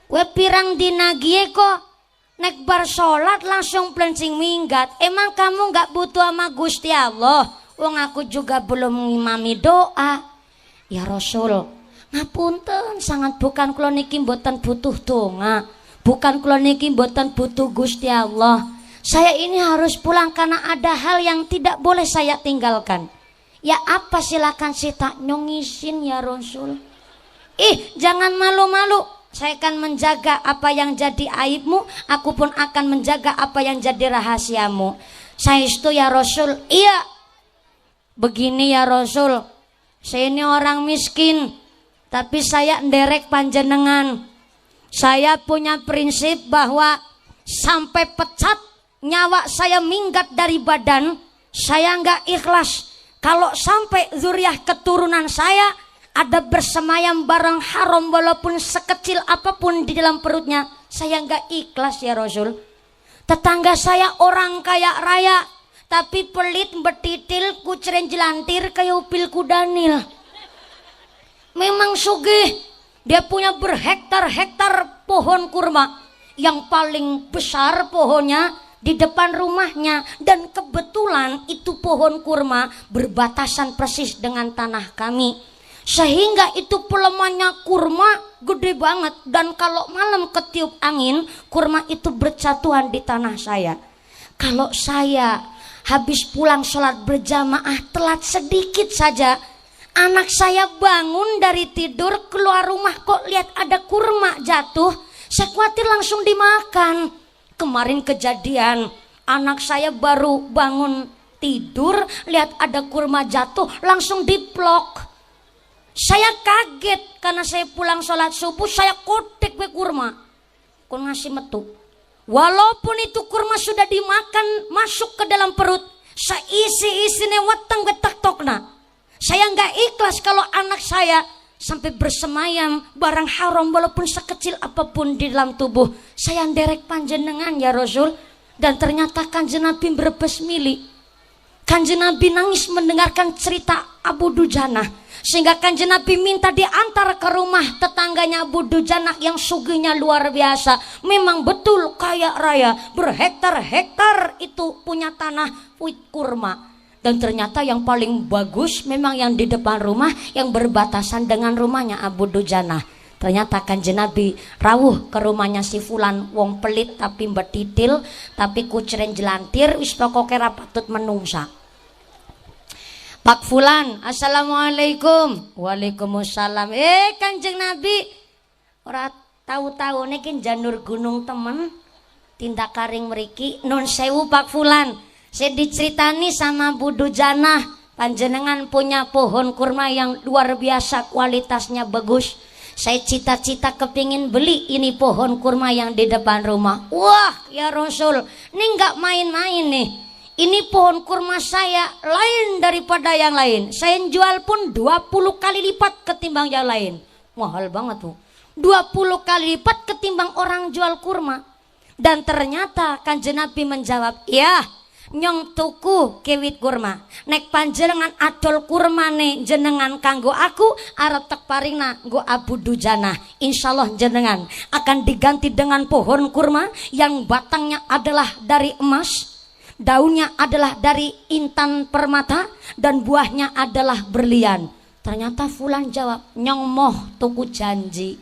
We pirang dinagie kok nek bar sholat langsung pelencing minggat. Emang kamu gak butuh sama Gusti Allah? Wong aku juga belum ngimami doa. Ya Rasul, ngapunten sangat bukan kula niki mboten butuh donga. Bukan kula niki mboten butuh Gusti Allah. Saya ini harus pulang karena ada hal yang tidak boleh saya tinggalkan. Ya apa silakan sih tak nyongisin ya Rasul. Jangan malu-malu. Saya akan menjaga apa yang jadi aibmu, aku pun akan menjaga apa yang jadi rahasiamu. Saya itu ya Rasul. Iya. Begini ya Rasul, saya ini orang miskin, tapi saya nderek panjenengan. Saya punya prinsip bahwa sampai pecat nyawa saya minggat dari badan, saya nggak ikhlas. Kalau sampai zuriat keturunan saya ada bersemayam barang haram walaupun sekecil apapun di dalam perutnya, saya nggak ikhlas ya Rasul. Tetangga saya orang kaya raya, tapi pelit betitil kuceren jelantir kayak upil kudanil. Memang sugih, dia punya berhektar-hektar pohon kurma. Yang paling besar pohonnya di depan rumahnya, dan kebetulan itu pohon kurma berbatasan persis dengan tanah kami. Sehingga itu pelemannya kurma gede banget. Dan kalau malam ketiup angin, kurma itu berjatuhan di tanah saya. Kalau saya habis pulang sholat berjamaah telat sedikit saja, anak saya bangun dari tidur, keluar rumah kok lihat ada kurma jatuh, saya khawatir langsung dimakan. Kemarin kejadian, anak saya baru bangun tidur, lihat ada kurma jatuh, langsung diplok. Saya kaget karena saya pulang sholat subuh, saya kotek ke kurma, kon ngasih metu. Walaupun itu kurma sudah dimakan masuk ke dalam perut, saya isi-isine weteng getak tokna. Saya nggak ikhlas kalau anak saya sampai bersemayam barang haram walaupun sekecil apapun di dalam tubuh. Saya nderek panjenengan ya Rasul. Dan ternyata Kanjeng Nabi berbes mili. Kanjeng Nabi nangis mendengarkan cerita Abu Dujanah. Sehingga Kanjeng Nabi minta diantar ke rumah tetangganya Abu Dujanah yang sugihnya luar biasa. Memang betul kaya raya, berhektar-hektar itu punya tanah wit kurma. Dan ternyata yang paling bagus memang yang di depan rumah yang berbatasan dengan rumahnya Abu Dujanah. Ternyata Kanjeng Nabi rawuh ke rumahnya si fulan, wong pelit tapi mbetitil, tapi kuceren jelantir, wis pokoke ra patut menungsa. Pak Fulan, assalamualaikum. Waalaikumsalam. Kanjeng Nabi ora tahu-tahu niki janur gunung temen tindak karing mriki. Nun sewu Pak Fulan, saya diceritani sama Bu Dujanah, panjenengan punya pohon kurma yang luar biasa, kualitasnya bagus. Saya cita-cita kepingin beli ini pohon kurma yang di depan rumah. Wah ya Rasul, ini nggak main-main nih. Ini pohon kurma saya lain daripada yang lain. Saya jual pun 20 kali lipat ketimbang yang lain. Mahal banget tuh. 20 kali lipat ketimbang orang jual kurma. Dan ternyata Kanjeng Nabi menjawab, ya nyong tuku kewit kurma. Nek panjenengan adol kurmane jenengan kanggo aku, arep tek paringna nggo Abu Dujanah. Insyaallah jenengan akan diganti dengan pohon kurma yang batangnya adalah dari emas, daunnya adalah dari intan permata, dan buahnya adalah berlian. Ternyata fulan jawab, nyong moh tuku janji.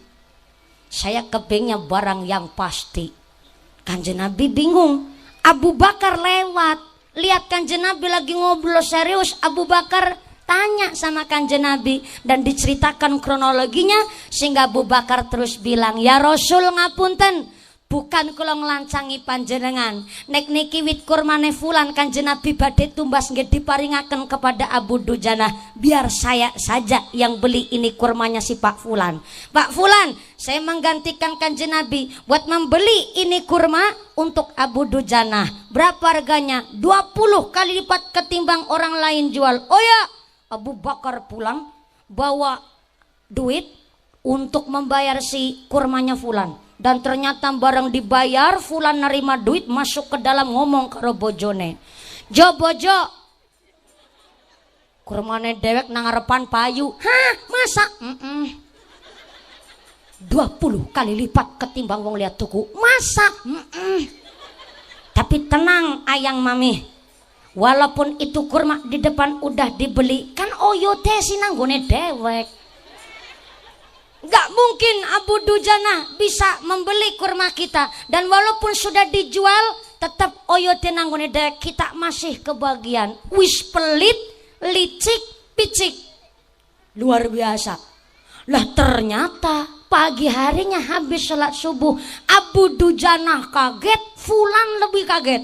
Saya kepingnya barang yang pasti. Kanjeng Nabi bingung. Abu Bakar lewat, lihat Kanjeng Nabi lagi ngobrol serius. Abu Bakar tanya sama Kanjeng Nabi dan diceritakan kronologinya, sehingga Abu Bakar terus bilang, ya Rasul ngapunten, bukan kula nglancangi panjenengan. Nek niki wit kurmane fulan Kanjeng Nabi badhe tumbas nggih diparingaken kepada Abu Dujanah. Biar saya saja yang beli ini kurmanya si Pak Fulan. Pak Fulan, saya menggantikan Kanjeng Nabi buat membeli ini kurma untuk Abu Dujanah. Berapa harganya? 20 kali lipat ketimbang orang lain jual. Oh ya, Abu Bakar pulang bawa duit untuk membayar si kurmanya fulan. Dan ternyata barang dibayar, fulan nerima duit, masuk ke dalam ngomong karo bojone, Jo bojo, kurmane dewek nang ngarepan payu. Hah, masa? 20 kali lipat ketimbang wong lihat tuku. Masa? Tapi tenang ayang mami, walaupun itu kurma di depan udah dibeli, kan oyote sinanggone dewek. Gak mungkin Abu Dujanah bisa membeli kurma kita. Dan walaupun sudah dijual, tetap oyote nanggone dewek, kita masih kebagian. Wis pelit, licik, picik, luar biasa. Lah ternyata pagi harinya habis sholat subuh, Abu Dujanah kaget, fulan lebih kaget.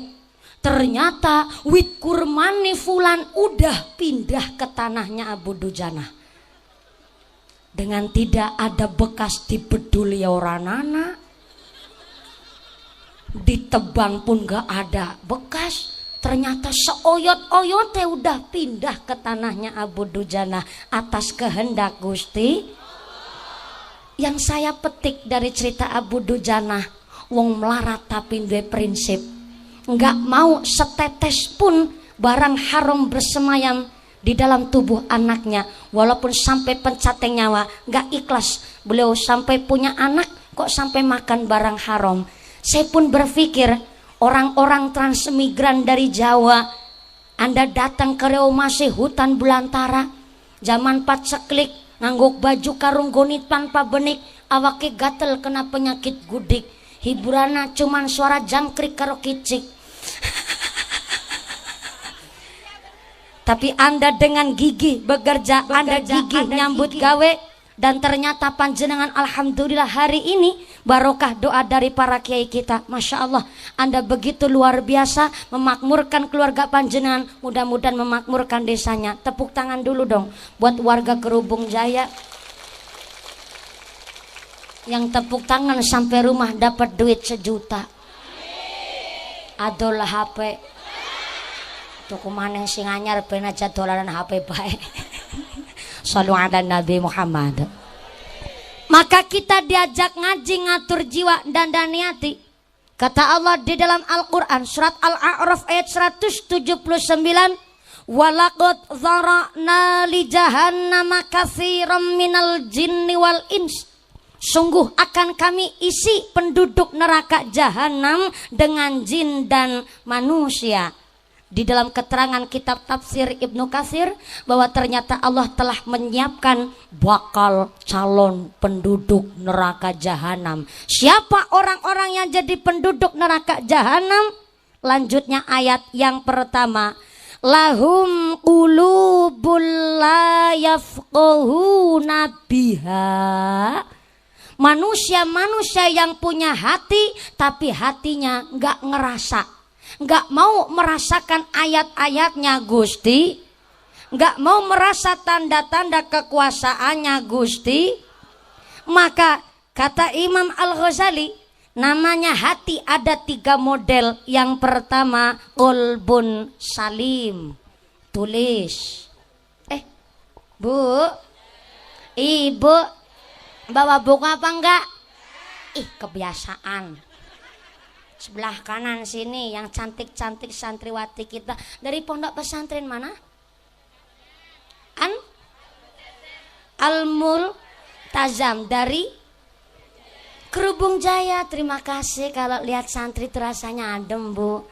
Ternyata wit kurmane fulan udah pindah ke tanahnya Abu Dujanah. Dengan tidak ada bekas dibeduli orang anak, ditebang pun gak ada bekas. Ternyata seoyot-oyote udah pindah ke tanahnya Abu Dujanah atas kehendak Gusti. Yang saya petik dari cerita Abu Dujanah, wong melarat tapi duwe prinsip, nggak mau setetes pun barang haram bersemayam di dalam tubuh anaknya. Walaupun sampai pencateng nyawa, nggak ikhlas beliau sampai punya anak kok sampai makan barang haram. Saya pun berpikir, orang-orang transmigran dari Jawa, Anda datang ke Reomase hutan belantara, zaman paceklik, ngangguk baju karung gonit tanpa benik, awake gatel kena penyakit gudik, hiburana cuman suara jangkrik karo kicik. Tapi Anda dengan gigih bekerja, Anda gigih nyambut gawe, dan ternyata panjenengan alhamdulillah hari ini barokah doa dari para kiai kita. Masya Allah, Anda begitu luar biasa memakmurkan keluarga panjenengan, mudah-mudahan memakmurkan desanya. Tepuk tangan dulu dong buat warga Kerubung Jaya yang tepuk tangan sampai rumah dapat duit 1 juta. Adolah HP tuku maneh sing anyar ben aja dolanan HP bae. Shallu ala Nabi Muhammad. Maka kita diajak ngaji ngatur jiwa dan daniati. Kata Allah di dalam Al-Quran surat Al-A'raf ayat 179, walaqad dzara'na li jahannama katsiran minal jinni wal ins. Sungguh akan kami isi penduduk neraka jahanam dengan jin dan manusia. Di dalam keterangan kitab tafsir Ibnu Katsir bahwa ternyata Allah telah menyiapkan bakal calon penduduk neraka jahanam. Siapa orang-orang yang jadi penduduk neraka jahanam? Lanjutnya ayat yang pertama, lahum qulubul la yafqahuna biha. Manusia-manusia yang punya hati tapi hatinya enggak ngerasa, nggak mau merasakan ayat-ayatnya Gusti, nggak mau merasa tanda-tanda kekuasaannya Gusti. Maka kata Imam Al-Ghazali, namanya hati ada 3 model. Yang pertama qalbun salim. Tulis. Bu, Ibu bawa buku apa enggak? Kebiasaan. Sebelah kanan sini yang cantik-cantik santriwati kita dari pondok pesantren mana? Al-Multazam dari Kerubung Jaya. Terima kasih. Kalau lihat santri itu rasanya adem, Bu.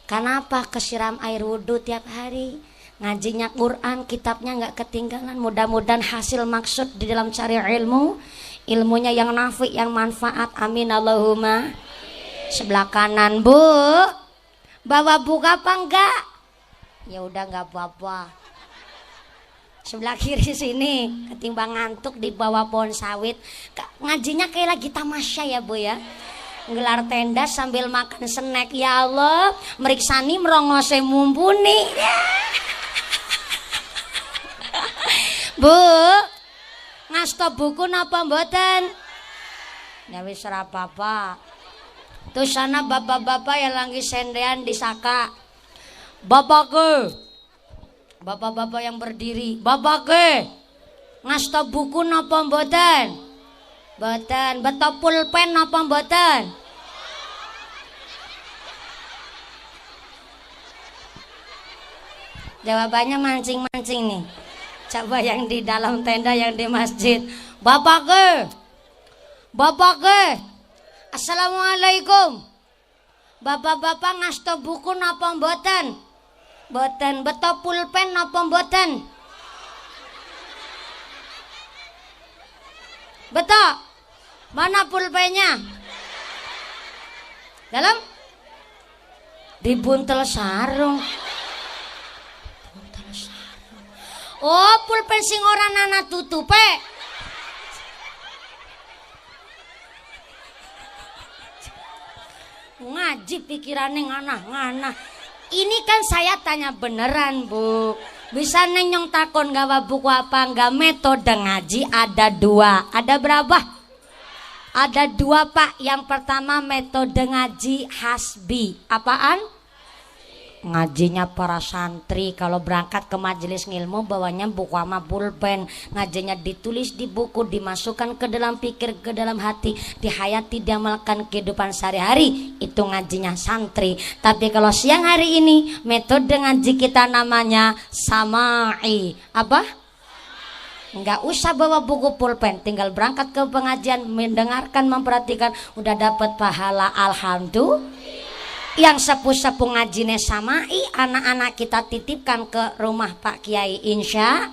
Kenapa? Kesiram air wudhu tiap hari, ngajinya Quran, kitabnya nggak ketinggalan. Mudah-mudahan hasil maksud di dalam cari ilmu, ilmunya yang nafi, yang manfaat. Amin Allahumma. Sebelah kanan, Bu, bawa buku apa enggak? Ya udah enggak apa-apa. Sebelah kiri sini, ketimbang ngantuk di bawah pohon sawit. Ngajinya kayak lagi tamasya ya, Bu ya. Ngelar tenda sambil makan snack. Ya Allah, meriksani merongose mumpuni. Bu, ngasto buku napa mboten? Ya wis ora apa-apa. Tuh sana bapak-bapak yang lagi sendean di Saka. Bapak-bapak yang berdiri. Bapak ngasto buku napa mboten? Mboten. Beto pulpen napa mboten? Jawabannya mancing-mancing nih. Coba yang di dalam tenda, yang di masjid. Bapak Assalamualaikum. Bapak-bapak ngasto buku napa mboten? Mboten. Beto pulpen napa mboten? Beto. Mana pulpennya? Dalam? Dibuntel sarung. Buntel sarung. Oh, pulpen sing ora nana tutupe. Ngaji pikirannya nganah-nganah. Ini kan saya tanya beneran, Bu. Bisa nenyong takon gawa buku apa enggak? Metode ngaji ada 2. Ada berapa? Ada 2, Pak. Yang pertama metode ngaji hasbi. Apaan? Ngajinya para santri kalau berangkat ke majelis ngilmu bawanya buku sama pulpen, ngajinya ditulis di buku, dimasukkan ke dalam pikir, ke dalam hati, dihayati, diamalkan kehidupan sehari-hari. Itu ngajinya santri. Tapi kalau siang hari ini metode ngaji kita namanya samai. Apa? Enggak usah bawa buku pulpen, tinggal berangkat ke pengajian, mendengarkan, memperhatikan, udah dapat pahala. Alhamdulillah. Yang sepuh-sepuh ngajine samai, anak-anak kita titipkan ke rumah Pak Kiai insya.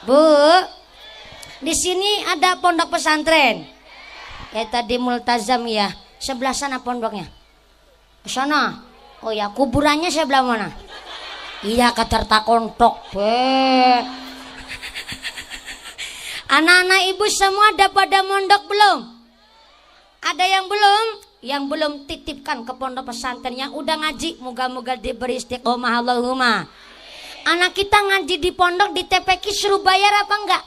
Bu, Di sini ada pondok pesantren. Ya tadi Multazam ya. Sebelah sana pondoknya. Ke sana. Oh ya, kuburannya sebelah mana? Iya, keterta kontok. Anak-anak ibu semua ada pada mondok belum? Ada yang belum? Yang belum titipkan ke pondok pesantren. Yang udah ngaji, moga-moga diberi istiqomah Allahumma. Anak kita ngaji di pondok di TPQ suruh bayar apa enggak?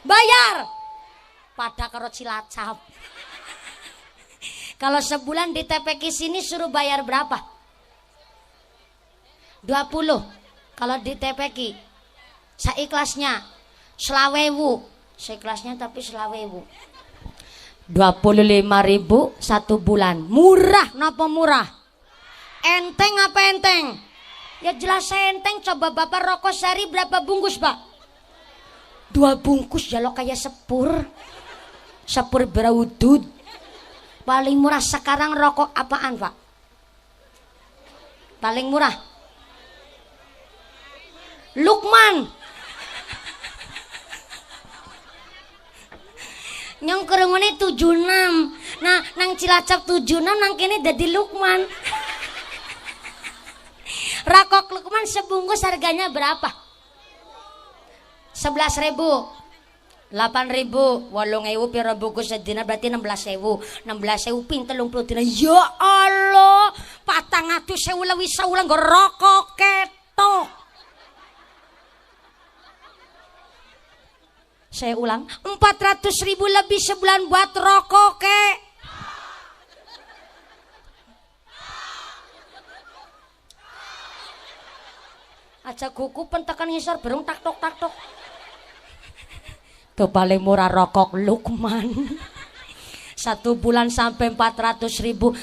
Bayar. Pada karo Cilacap. Kalau sebulan di TPQ sini suruh bayar berapa? 20. Kalau di TPQ seikhlasnya selawewu. Seikhlasnya tapi selawewu. 25.000 satu bulan. Murah napa murah? Enteng apa enteng? Ya jelas enteng. Coba bapak rokok sehari berapa bungkus pak? 2 bungkus jalok kayak sepur. Sepur berawudud. Paling murah sekarang rokok apaan pak? Paling murah Lukman. Nyong kerengone 76. Nah, nang Cilacap 76 nang kene dadi Lukman. Rokok Lukman sebungkus harganya berapa? 11.000. 8.000. 8.000 pira bungkus sedina berarti 16.000. 16.000 ping 30 dina. Ya Allah, 400.000 lebih saulang nggo rokok ketok. Saya ulang, 400.000 lebih sebulan buat rokok ke. Aja kuku pentekan ngisor berung tak tok tak tok. Tuh paling murah rokok Lukman. 1 bulan sampai 400.000.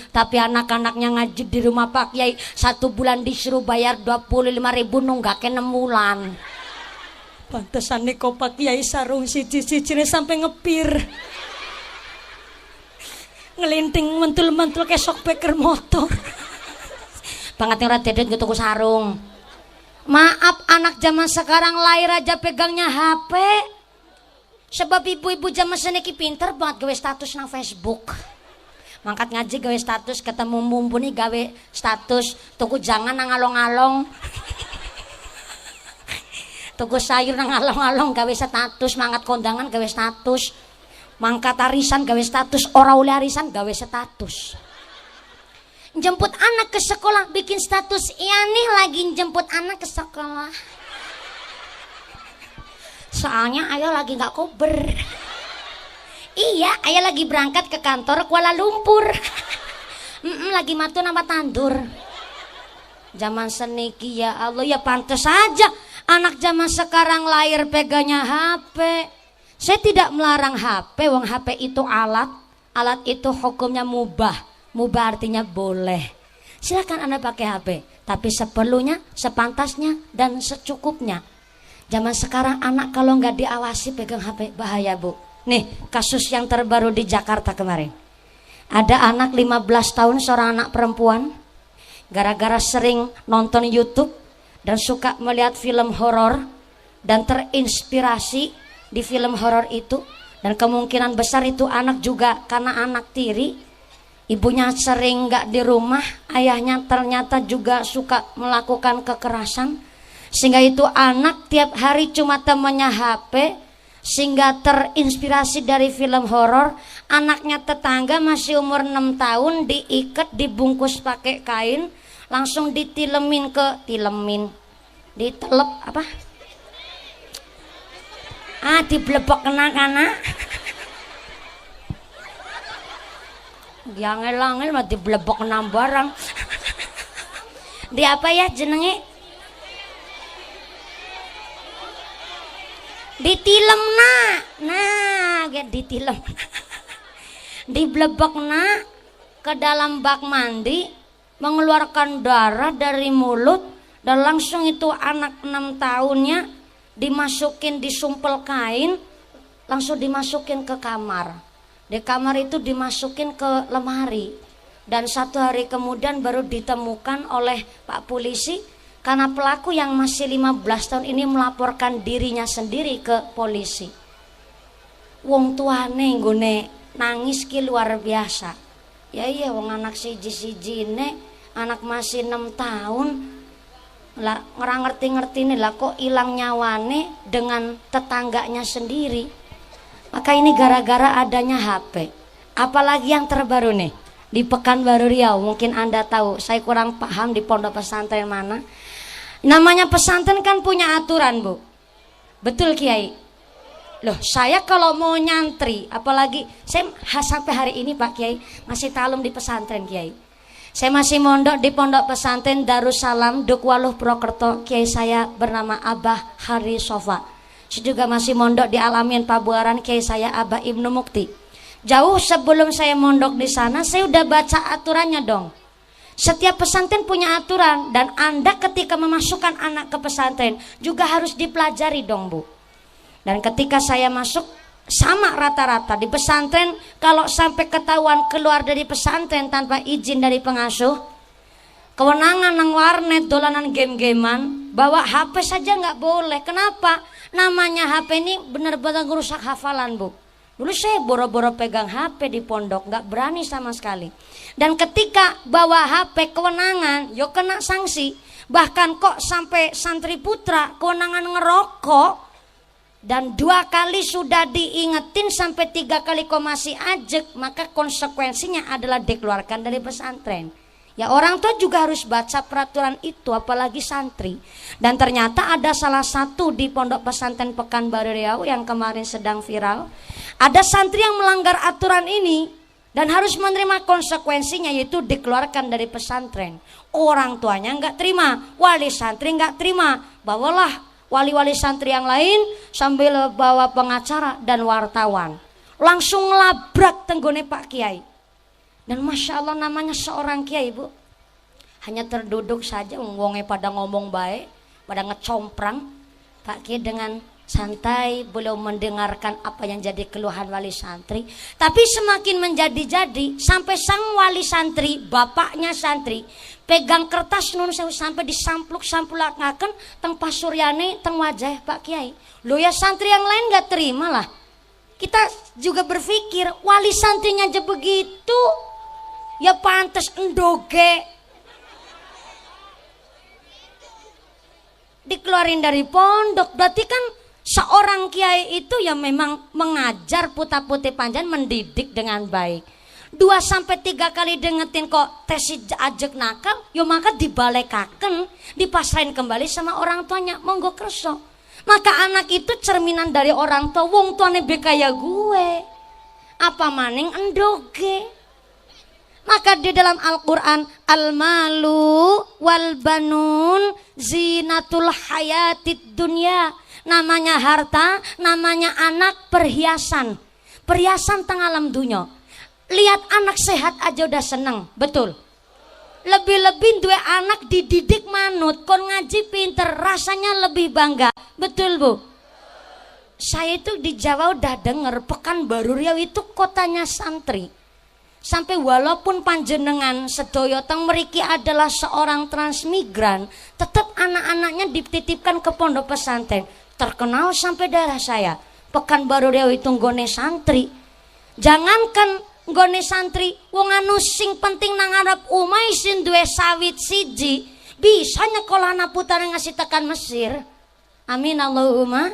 Tapi anak-anaknya ngaji di rumah Pak Kiai 1 bulan disuruh bayar 25.000 nunggake 6 bulan. Pantesan nih kok Pak Kiai sarung siji-sijine sampai ngepir. Ngelinting mentul-mentul kayak sok beker motor. Banget yang radedet tuku sarung. Maaf anak zaman sekarang lahir aja pegangnya HP. Sebab ibu-ibu zaman seniki pinter banget gawe status nang Facebook. Mangkat ngaji gawe status, ketemu mumpuni gawe status, tuku jangan nang along-along. Tuku sayur nang along-along gawe status, mangkat kondangan gawe status, mangkat arisan gawe status, ora oleh arisan gawe status. Jemput anak ke sekolah bikin status, iya nih lagi jemput anak ke sekolah. Soalnya ayah lagi nggak kober. Iya, ayah lagi berangkat ke kantor Kuala Lumpur. Lagi matu nama tandur. Zaman seniki ya Allah, ya pantes saja anak zaman sekarang lahir pegangnya HP. Saya tidak melarang HP, wong HP itu alat. Alat itu hukumnya mubah. Mubah artinya boleh. Silakan Anda pakai HP, tapi seperlunya, sepantasnya, dan secukupnya. Zaman sekarang anak kalau nggak diawasi pegang HP bahaya bu. Nih kasus yang terbaru di Jakarta kemarin. Ada anak 15 tahun seorang anak perempuan. Gara-gara sering nonton YouTube dan suka melihat film horor dan terinspirasi di film horor itu, dan kemungkinan besar itu anak juga karena anak tiri, ibunya sering nggak di rumah, ayahnya ternyata juga suka melakukan kekerasan, sehingga itu anak tiap hari cuma temannya HP, sehingga terinspirasi dari film horor. Anaknya tetangga masih umur 6 tahun diikat, dibungkus pakai kain, langsung ditelep apa? Diblebok kena. Diangel-angel mah diblebok kena barang. Di apa ya jenenge? Ditilem ditilem. Diblebokna ke dalam bak mandi, mengeluarkan darah dari mulut, dan langsung itu anak 6 tahunnya dimasukin, disumpel kain, langsung dimasukin ke kamar. Di kamar itu dimasukin ke lemari, dan 1 hari kemudian baru ditemukan oleh Pak Polisi, karena pelaku yang masih 15 tahun ini melaporkan dirinya sendiri ke polisi. wong tuane nggone nangis ki luar biasa. Ya iya wong anak siji-sijine, anak masih 6 tahun lah ngerang ngerti-ngerti nih lah kok hilang nyawane dengan tetangganya sendiri. Maka ini gara-gara adanya HP. Apalagi yang terbaru nih di Pekanbaru Riau, mungkin Anda tahu, saya kurang paham di pondok pesantren mana. Namanya pesantren kan punya aturan, Bu. Betul Kiai? Loh, saya kalau mau nyantri, apalagi saya sampai hari ini Pak Kiai masih talum di pesantren Kiai. Saya masih mondok di pondok pesantren Darussalam Dukwaluh Purwokerto. Kiai saya bernama Abah Hari Sofa. Saya juga masih mondok di Alamin Pabuaran. Kiai saya Abah Ibnu Mukti. Jauh sebelum saya mondok di sana, saya udah baca aturannya dong. Setiap pesantren punya aturan, dan Anda ketika memasukkan anak ke pesantren juga harus dipelajari dong, Bu. Dan ketika saya masuk sama rata-rata di pesantren, kalau sampai ketahuan keluar dari pesantren tanpa izin dari pengasuh, kewenangan nang warnet dolanan game-gamean, bawa HP saja nggak boleh. Kenapa? Namanya HP ini benar-benar ngerusak hafalan, Bu. Dulu saya boro-boro pegang HP di pondok, nggak berani sama sekali. Dan ketika bawa HP kewenangan, yo kena sanksi. Bahkan kok sampai santri putra kewenangan ngerokok, dan 2 kali sudah diingetin sampai 3 kali kok masih ajek, maka konsekuensinya adalah dikeluarkan dari pesantren. Ya orang tua juga harus baca peraturan itu, apalagi santri. Dan ternyata ada salah satu di pondok pesantren Pekanbaru Riau yang kemarin sedang viral. Ada santri yang melanggar aturan ini dan harus menerima konsekuensinya, yaitu dikeluarkan dari pesantren. Orang tuanya nggak terima, wali santri nggak terima, bawalah wali-wali santri yang lain sambil bawa pengacara dan wartawan. Langsung labrak tenggone Pak Kiai. Dan Masya Allah namanya seorang Kiai, Bu. Hanya terduduk saja, wongnya pada ngomong baik, pada ngecomprang. Pak Kiai dengan santai belum mendengarkan apa yang jadi keluhan wali santri. Tapi semakin menjadi-jadi, sampai sang wali santri, bapaknya santri, pegang kertas nun sewu sampai disampluk-samplakaken teng pasuryane teng wajah Pak Kiai. Loh ya santri yang lain gak terima lah. Kita juga berpikir wali santrinya aja begitu, ya pantas endoge dikeluarin dari pondok. Berarti kan seorang kiai itu ya memang mengajar putra-putri panjang, mendidik dengan baik. 2-3 kali dengetin kok tesi ajek nakal, yo maka dibalekaken, dipasrahin kembali sama orang tuanya, monggo kerso. Maka anak itu cerminan dari orang tua, wong tuane be kaya gue, apa maning endoge. Maka di dalam Al-Quran, al-malu wal banun zinatul hayatid dunya. Namanya harta, namanya anak, perhiasan. Perhiasan teng alam dunya. Lihat anak sehat aja udah seneng, betul. Lebih-lebih dua anak dididik manut, kon ngaji pinter, rasanya lebih bangga, betul Bu? Saya itu di Jawa udah denger Pekanbaru Riau itu kotanya santri. Sampai walaupun panjenengan sedoyo teng mriki adalah seorang transmigran, tetap anak-anaknya dititipkan ke pondok pesantren. Terkenal sampai daerah saya, Pekanbaru Riau itu nggone santri. Jangankan nggone santri, wong anu sing penting nang Arab umai sin duwe sawit siji, bisa nyekolah anak putra ngasih tekan Mesir. Amin Allahumma.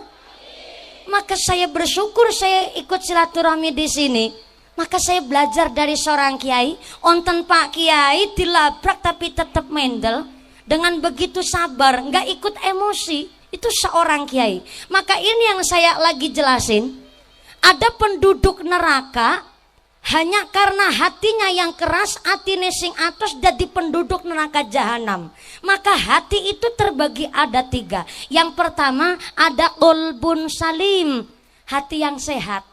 Maka saya bersyukur saya ikut silaturahmi di sini. Maka saya belajar dari seorang kiai, onten Pak Kiai dilabrak tapi tetap mendel, dengan begitu sabar, nggak ikut emosi. Itu seorang kiai. Maka ini yang saya lagi jelasin. Ada penduduk neraka hanya karena hatinya yang keras, atine sing atos jadi penduduk neraka jahanam. Maka hati itu terbagi ada 3. Yang pertama ada qalbun salim, hati yang sehat.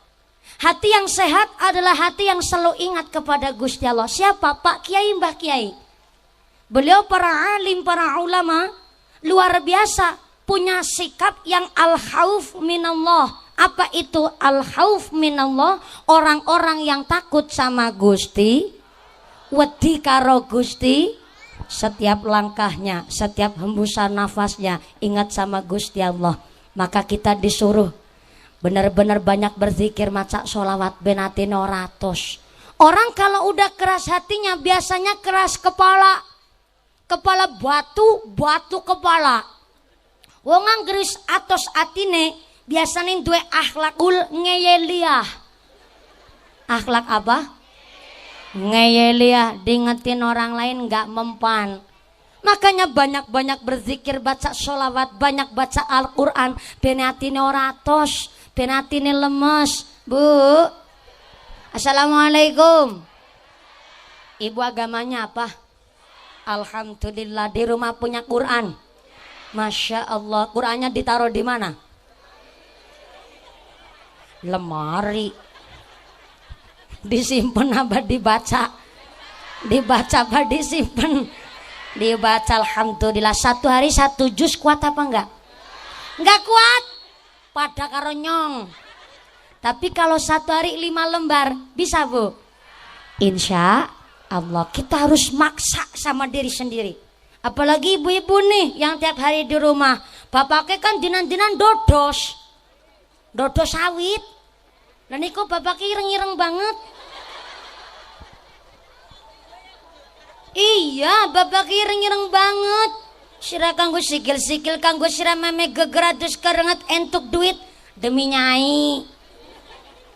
Hati yang sehat adalah hati yang selalu ingat kepada Gusti Allah. Siapa? Pak Kiai, Mbah Kiai. Beliau para alim, para ulama luar biasa, punya sikap yang al-khauf minallah. Apa itu al-khauf minallah? Orang-orang yang takut sama Gusti, wedi karo Gusti, setiap langkahnya, setiap hembusan nafasnya ingat sama Gusti Allah. Maka kita disuruh Bener-bener banyak berzikir, maca sholawat benatine ratus. Orang kalau udah keras hatinya biasanya keras kepala. Kepala batu, batu kepala. Wong anggris atos atine biasanya duwe akhlakul ngeyeliah. Akhlak apa? Ngeyeliah, diingetin orang lain nggak mempan. Makanya banyak-banyak berzikir, baca sholawat, banyak baca Al-Quran. Benatine ratos, benatine lemes. Bu, assalamualaikum. Ibu agamanya apa? Alhamdulillah, di rumah punya Quran. Masya Allah, Qurannya ditaruh di mana? Lemari. Disimpan apa dibaca? Dibaca apa disimpan? Dibaca. Alhamdulillah. Satu hari satu juz kuat apa enggak? Enggak kuat. Pada karo nyong. Tapi kalau satu hari 5 lembar bisa bu? Insya Allah. Kita harus maksa sama diri sendiri. Apalagi ibu-ibu nih yang tiap hari di rumah. Bapaknya kan dinan-dinan dodos. Dodos sawit. Dan itu bapaknya ireng-ireng banget. Iya, bapak ireng-ireng banget. Sira kanggo sikil-sikil, kanggo sira meme geger adus kerenget entuk duit demi nyai.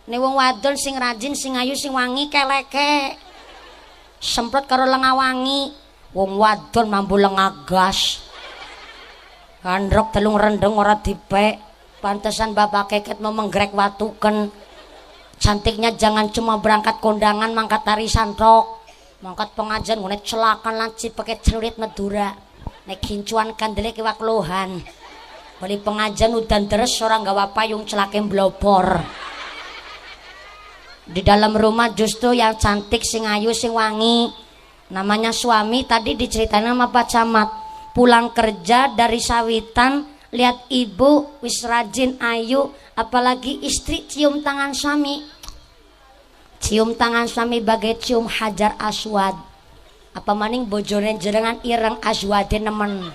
Nih wong wadon sing rajin, sing ayu, sing wangi keleke. Semprot karo lenga wangi. Wong wadon mambu lenga gas. Kandrok telung rendeng ora dipek. Pantesan bapak keket mau menggrek watuken. Cantiknya jangan cuma berangkat kondangan mangkat tari santok. Mangkat pengajian ngene celakan lanci pakai celurit Madura. Nek kincuan kandele kiwak lohan. Bali pengajian udan deres orang gawa payung celake blopor. Di dalam rumah justru yang cantik, sing ayu, sing wangi. Namanya suami tadi diceritain sama Pak Camat. Pulang kerja dari sawitan, lihat ibu wis rajin ayu, apalagi istri cium tangan suami. Cium tangan suami bagai cium hajar aswad. Apa maning bojone jenengan ireng aswade nemen.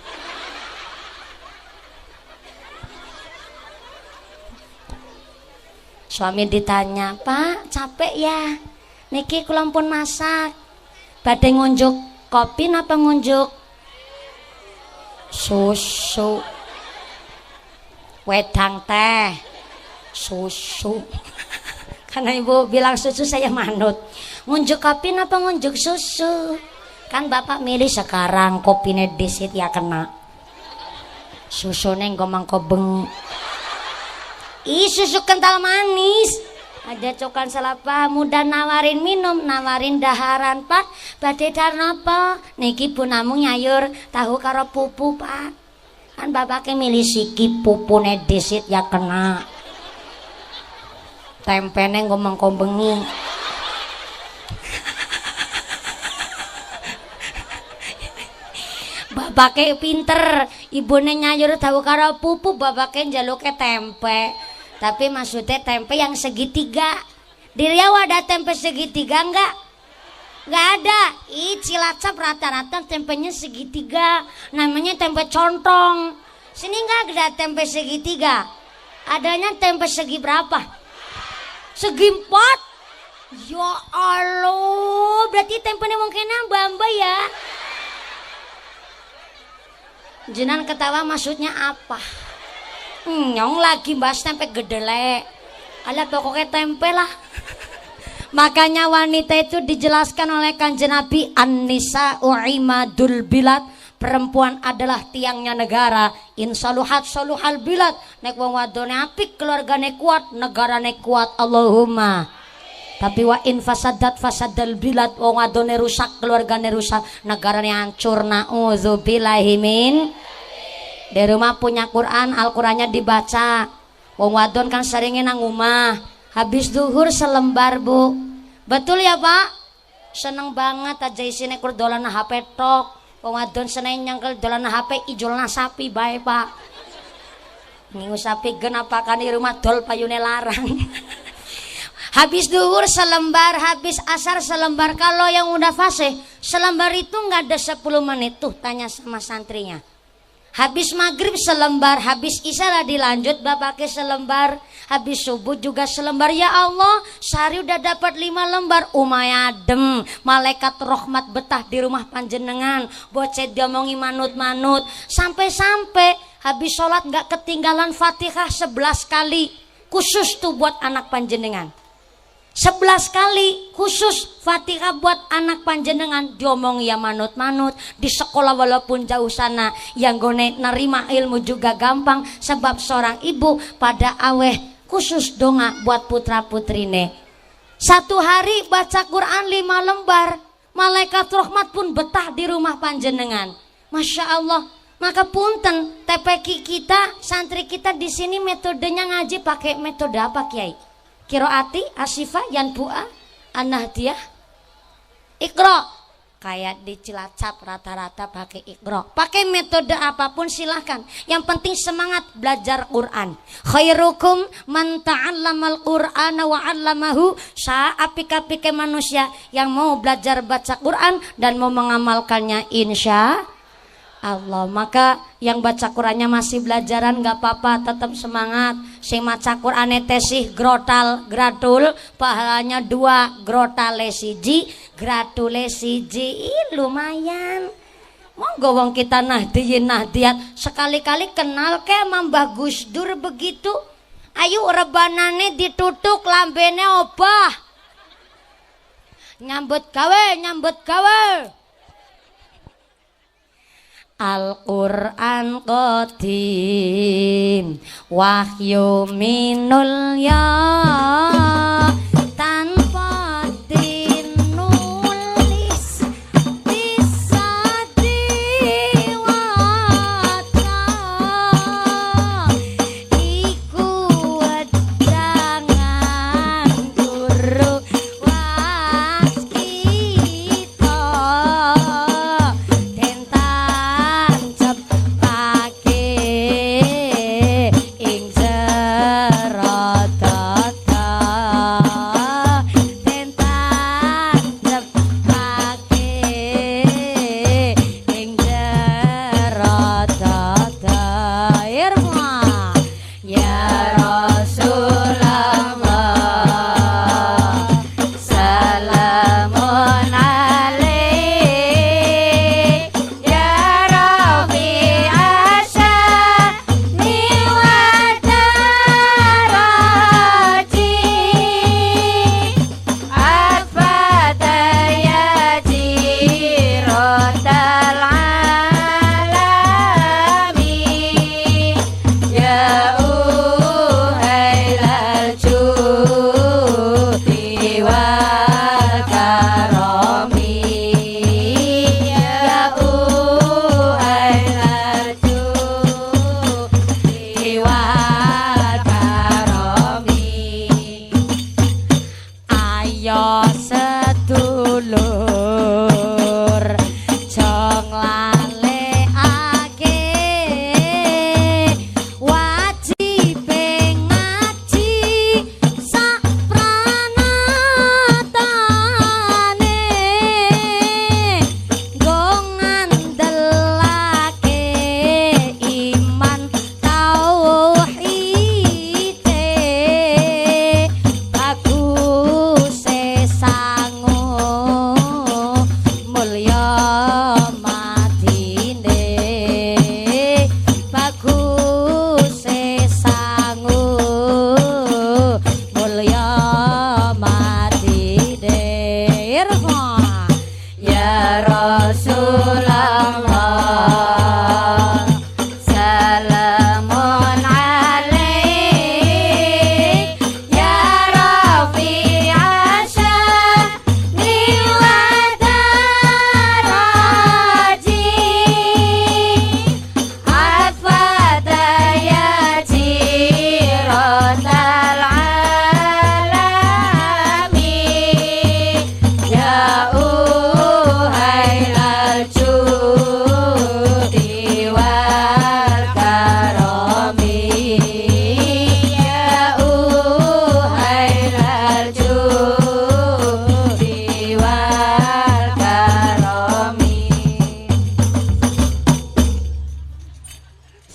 Suami ditanya, "Pak, capek ya? Niki kula pun masak. Badhe ngunjuk kopi napa ngunjuk susu? Wedang teh, susu." Karena ibu bilang susu saya manut. Ngunjuk kopi apa ngunjuk susu? Kan bapak milih sekarang kopinya disit ya kena. Susunya ngomong kobeng. Ih susu kental manis. Ada cokan selapa muda nawarin minum, nawarin daharan pak. Badhe dar napa? Niki punamu nyayur tahu karo pupu pak. Kan bapaknya milih siki pupune disit ya kena. Tempene ngomong kombengi. Bapake pinter, ibune nyayur tahu karo pupu, bapake njaluke tempe. Tapi maksudnya tempe yang segitiga. Di Riau ada tempe segitiga enggak? Enggak ada. Ih, Cilacap rata-rata tempenya segitiga. Namanya tempe contong. Sini enggak ada tempe segitiga. Adanya tempe segi berapa? Segi 4. Ya Allah, berarti tempenya mungkin mbak ya. Jenengan ketawa maksudnya apa? Nyong lagi bahas tempe gedele. Alah pokoknya tempe lah. Makanya wanita itu dijelaskan oleh Kanjeng Nabi, An-nisa u'imadul bilad. Perempuan adalah tiangnya negara. Insaluhat saluhal bilad. Nek wong wadone apik, keluargane kuat, negarane kuat. Allahumma. Tapi wa in fasadat fasadal bilad. Wong wadone rusak, keluargane rusak, negarane hancur. Nauzubillahi min. Di rumah punya Quran, Al-Qurannya dibaca. Wong wadon kan seringnya nang omah. Habis duhur selembar bu. Betul ya pak? Seneng banget aja isine kur dolan HP tok. Wong wadon seneng nyangkel dolan HP ijolna sapi bae pak. Minggu sapi gen apa kan di rumah dol payune larang. Habis duhur selembar, habis asar selembar. Kalau yang udah fase selembar itu nggak ada 10 menit tuh, tanya sama santrinya. Habis maghrib selembar, habis isya lah dilanjut bapaknya selembar. habis subuh juga selembar. Ya Allah, sehari udah dapat 5 lembar. Umayadem, malaikat rahmat betah di rumah panjenengan. Bocet diomongi manut-manut. Sampai-sampai habis sholat gak ketinggalan Fatihah 11 kali. Khusus tuh buat anak panjenengan. 11 kali khusus Fatihah buat anak panjenengan. Diomong ya manut-manut. Di sekolah walaupun jauh sana, yang gone nerima ilmu juga gampang. Sebab seorang ibu pada aweh khusus donga buat putra putrine. Satu hari baca Quran 5 lembar. Malaikat rahmat pun betah di rumah panjenengan. Masya Allah. Maka punten TPQ kita, santri kita di sini metodenya ngaji pakai metode apa Kiai? Kiroati, Asifah, Yanbu'a, An-Nahdiyah, Iqra. Kayak di Cilacap rata-rata pakai Iqra. Pakai metode apapun silahkan. Yang penting semangat belajar Quran. Khairukum man ta'allamal Qur'ana wa 'allamahu. Apik-apike manusia yang mau belajar baca Quran dan mau mengamalkannya insya Allah. Maka yang baca Qurannya masih belajaran gak apa-apa, tetap semangat. Sing maca Qur'ane tesih grotal gratul pahalanya 2, grotale 1, gratule 1. Lumayan. Monggo wong kita nahdiyin nahdiyat sekali-kali kenal ke Mbah Gus Dur begitu. Ayo rebanane ditutuk, lambene obah. Nyambut gawe, nyambut gawe. Al-Qur'an qadim wahyu minul ya tanpa dinulis bisa diwaca iku wedangan guru waskita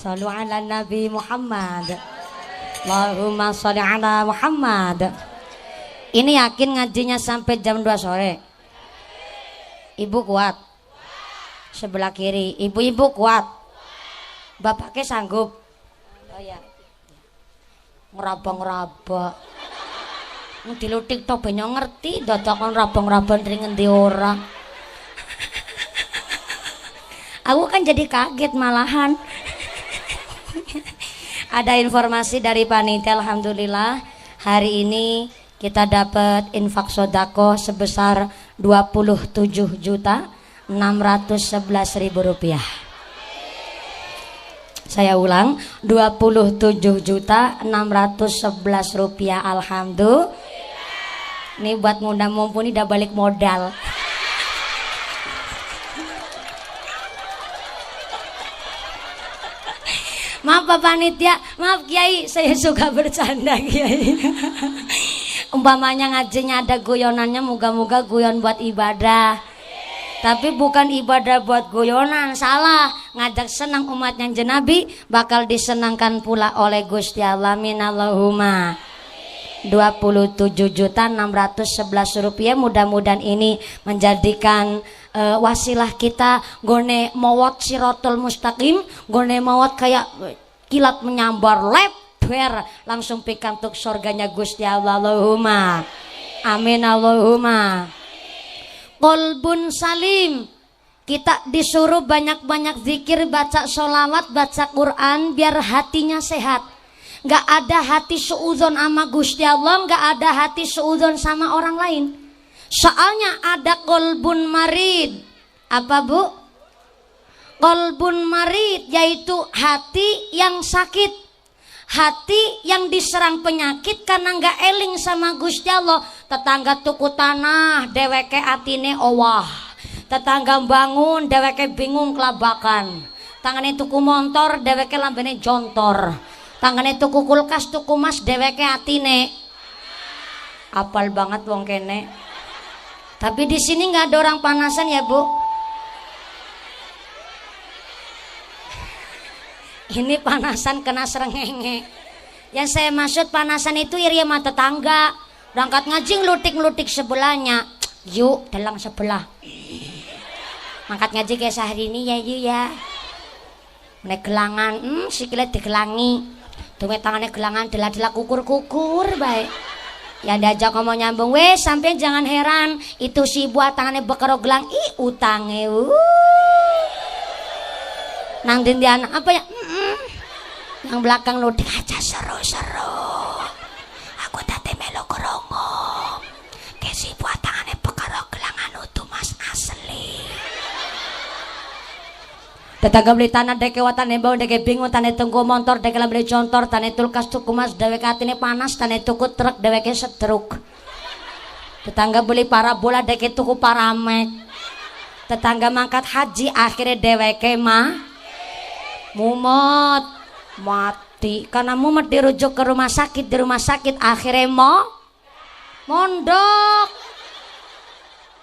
Sallu ala Nabi Muhammad. Allahumma sholli ala Muhammad. Ini yakin ngajinya sampai jam 2 sore? Ibu kuat? Sebelah kiri. Ibu-ibu kuat? Bapaknya sanggup? Oh ya. Ngeraba-ngeraba. Dilutik tok banyak ngerti dadakan rabang-rabang dari ngendi ora. Aku kan jadi kaget malahan. Ada informasi dari panitia, alhamdulillah hari ini kita dapat infak sodako sebesar 27.611.000 rupiah. Saya ulang, 27.611 rupiah. Alhamdulillah. Ini buat ngundang mumpuni udah balik modal. Maaf Pak Panitia, maaf Kiai, saya suka bercanda Kiai. Umpamanya ngajinya ada guyonannya, moga-moga guyon buat ibadah. Tapi bukan ibadah buat guyonan, salah. Ngajak senang umatnya Nabi bakal disenangkan pula oleh Gusti Allah. Amin Allahumma. 27.611 rupiah. Mudah-mudahan ini menjadikan wasilah kita gone mawat siratul mustaqim, gone mawat kayak kilat menyambar lebar langsung pikantuk surganya Gusti Allah. Allahumma amin Allahumma. Qalbun salim, kita disuruh banyak-banyak zikir, baca sholawat, baca Quran biar hatinya sehat. Gak ada hati suudzon sama Gusti Allah, gak ada hati suudzon sama orang lain. Soalnya ada qalbun marid. Apa Bu? Qalbun marid yaitu hati yang sakit, hati yang diserang penyakit karena gak eling sama Gusti Allah. Tetangga tuku tanah deweke atine owah, tetangga bangun deweke bingung kelabakan, tangane tuku motor deweke lambene jontor, tangane tuku kulkas tuku mas deweke atine. Apal banget wong kene. Tapi di sini nggak ada orang panasan ya Bu. Ini panasan kena serengenge. Yang saya maksud panasan itu iri sama tetangga. Berangkat ngaji ngelutik-ngelutik sebelahnya. Yuk dalam sebelah. Mangkat ngaji kayak sehari ini ya yuk ya. Menek gelangan, sikile digelangi. Tuwe tangannya gelangan, dela-dela kukur-kukur baik. Ya diajak ngomong nyambung, wes sampai jangan heran itu si buah tangannya bekero gelang, utange nang dindian apa ya, yang belakang ludik aja seru-seru. Aku tadi melo kerongo, ke si buah tangannya bekero gelangan utuh mas asli. Tetangga beli tanah deke watan bau deke bingung tane tunggu motor deke beli contor tane tulkas tuku mas dewek atine panas tane tuku truk deweke setruk. Tetangga beli parabola deke tuku paramek. Tetangga mangkat haji akhirnya deweke mumet mati karena mumet dirujuk ke rumah sakit akhirnya mondok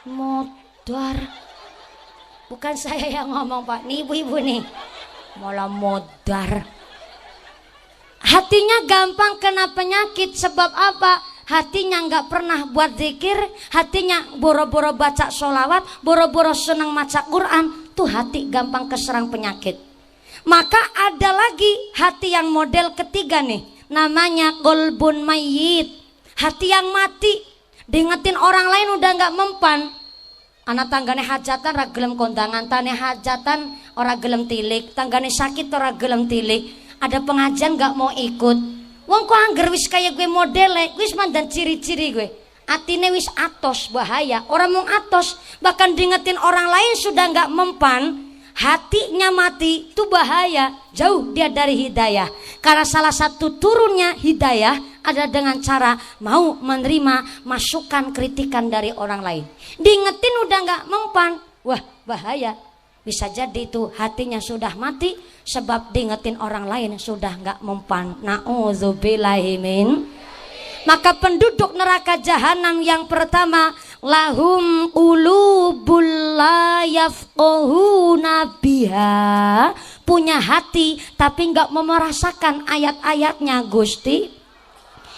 modar. Bukan saya yang ngomong Pak, nih ibu-ibu nih malah modar. Hatinya gampang kena penyakit sebab apa? Hatinya nggak pernah buat zikir, hatinya boro-boro baca sholawat, boro-boro senang maca Quran, tuh hati gampang keserang penyakit. Maka ada lagi hati yang model ketiga nih, namanya qalbun mayyit, hati yang mati, diingetin orang lain udah nggak mempan. Anak tanggane hajatan ora gelem kondangan, tane hajatan ora gelem tilik, tanggane sakit ora gelem tilik, ada pengajian gak mau ikut. Wong kok angger wis kaya gue modele, wis mandan ciri-ciri gue. Atine wis atos bahaya, orang mau atos, bahkan diingetin orang lain sudah gak mempan, hatinya mati, itu bahaya, jauh dia dari hidayah. Karena salah satu turunnya hidayah ada dengan cara mau menerima masukan kritikan dari orang lain. Diingetin udah gak mempan, wah bahaya. Bisa jadi itu hatinya sudah mati sebab diingetin orang lain sudah gak mempan. Na'udzubillahimin. Maka penduduk neraka jahanam yang pertama, lahum qulubul la yafqahuna biha, punya hati tapi nggak mau merasakan ayat-ayatnya Gusti.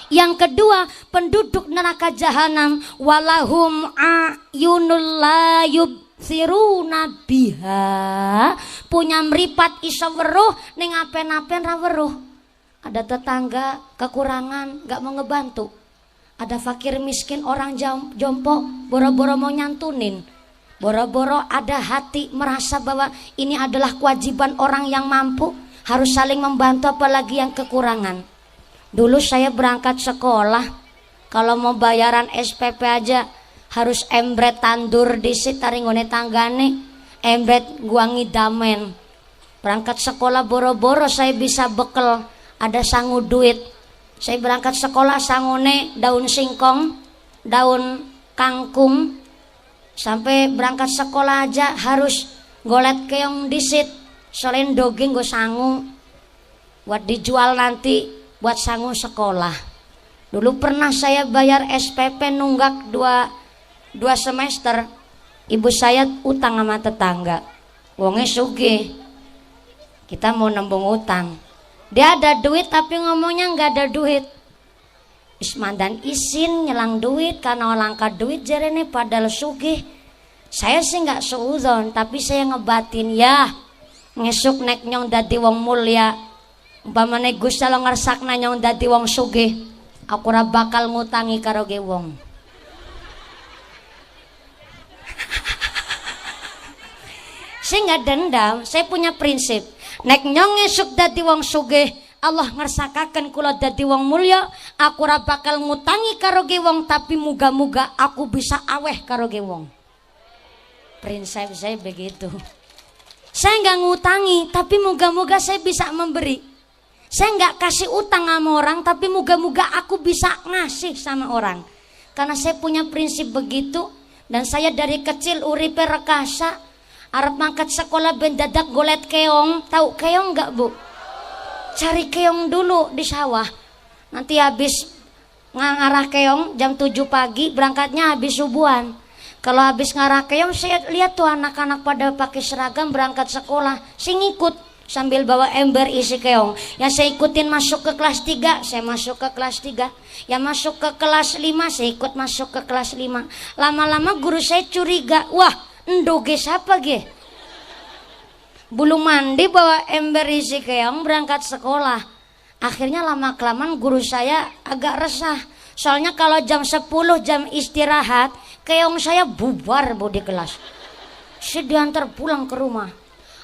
Yang kedua, penduduk neraka jahanam walahum ayunul la yubsiruna biha, punya meripat iso weruh ning apen-apen ra weruh. Ada tetangga kekurangan nggak mau ngebantu, ada fakir miskin orang jompo boro-boro mau nyantunin, boro-boro ada hati merasa bahwa ini adalah kewajiban orang yang mampu harus saling membantu, apalagi yang kekurangan. Dulu saya berangkat sekolah, kalau mau bayaran SPP aja harus embret tandur disit taringone tanggane, embret gua ngidamen. Berangkat sekolah boro-boro saya bisa bekel, ada sangu duit. Saya berangkat sekolah sangune daun singkong, daun kangkung. Sampai berangkat sekolah aja harus golet keong disit, selain dogeng gue sangu buat dijual nanti buat sangu sekolah. Dulu pernah saya bayar SPP nunggak dua semester. Ibu saya utang sama tetangga, wongnya sugih, kita mau nembung utang. Dia ada duit tapi ngomongnya nggak ada duit. Ismandan isin nyelang duit karena langka duit jarene padahal sugih. Saya sih nggak seuzon, tapi saya ngebatin ya ngesuk nek nyong dadi wong mulya, umpamane Gusti Allah ngersakna nyong dadi wong sugih, aku ora bakal ngutangi karo ge wong. Saya nggak dendam, saya punya prinsip. Nek nyong ngesuk dadi wong sugih, Allah ngersakaken kula dadi wong mulya, aku ora bakal ngutangi karo ge wong, tapi muga-muga aku bisa aweh karo ge wong. Prinsip saya begitu. Saya nggak ngutangi, tapi muga-muga saya bisa memberi. Saya nggak kasih utang sama orang, tapi muga-muga aku bisa ngasih sama orang. Karena saya punya prinsip begitu. Dan saya dari kecil uripe rekasa, arep mangkat sekolah ben dadak golet keong. Tahu keong nggak Bu? Cari keong dulu di sawah. Nanti habis ngarah keong jam 7 pagi, berangkatnya habis subuhan. Kalau habis ngarah keong, saya lihat tuh anak-anak pada pakai seragam berangkat sekolah. Saya ngikut sambil bawa ember isi keong. Yang saya ikutin masuk ke kelas 3, saya masuk ke kelas 3. Yang masuk ke kelas 5, saya ikut masuk ke kelas 5. Lama-lama guru saya curiga, wah ndoge siapa ge? Bulu mandi bawa ember isi keong berangkat sekolah. Akhirnya lama-kelamaan guru saya agak resah. Soalnya kalau jam 10 jam istirahat, keong saya bubar Bu di kelas. Saya diantar pulang ke rumah.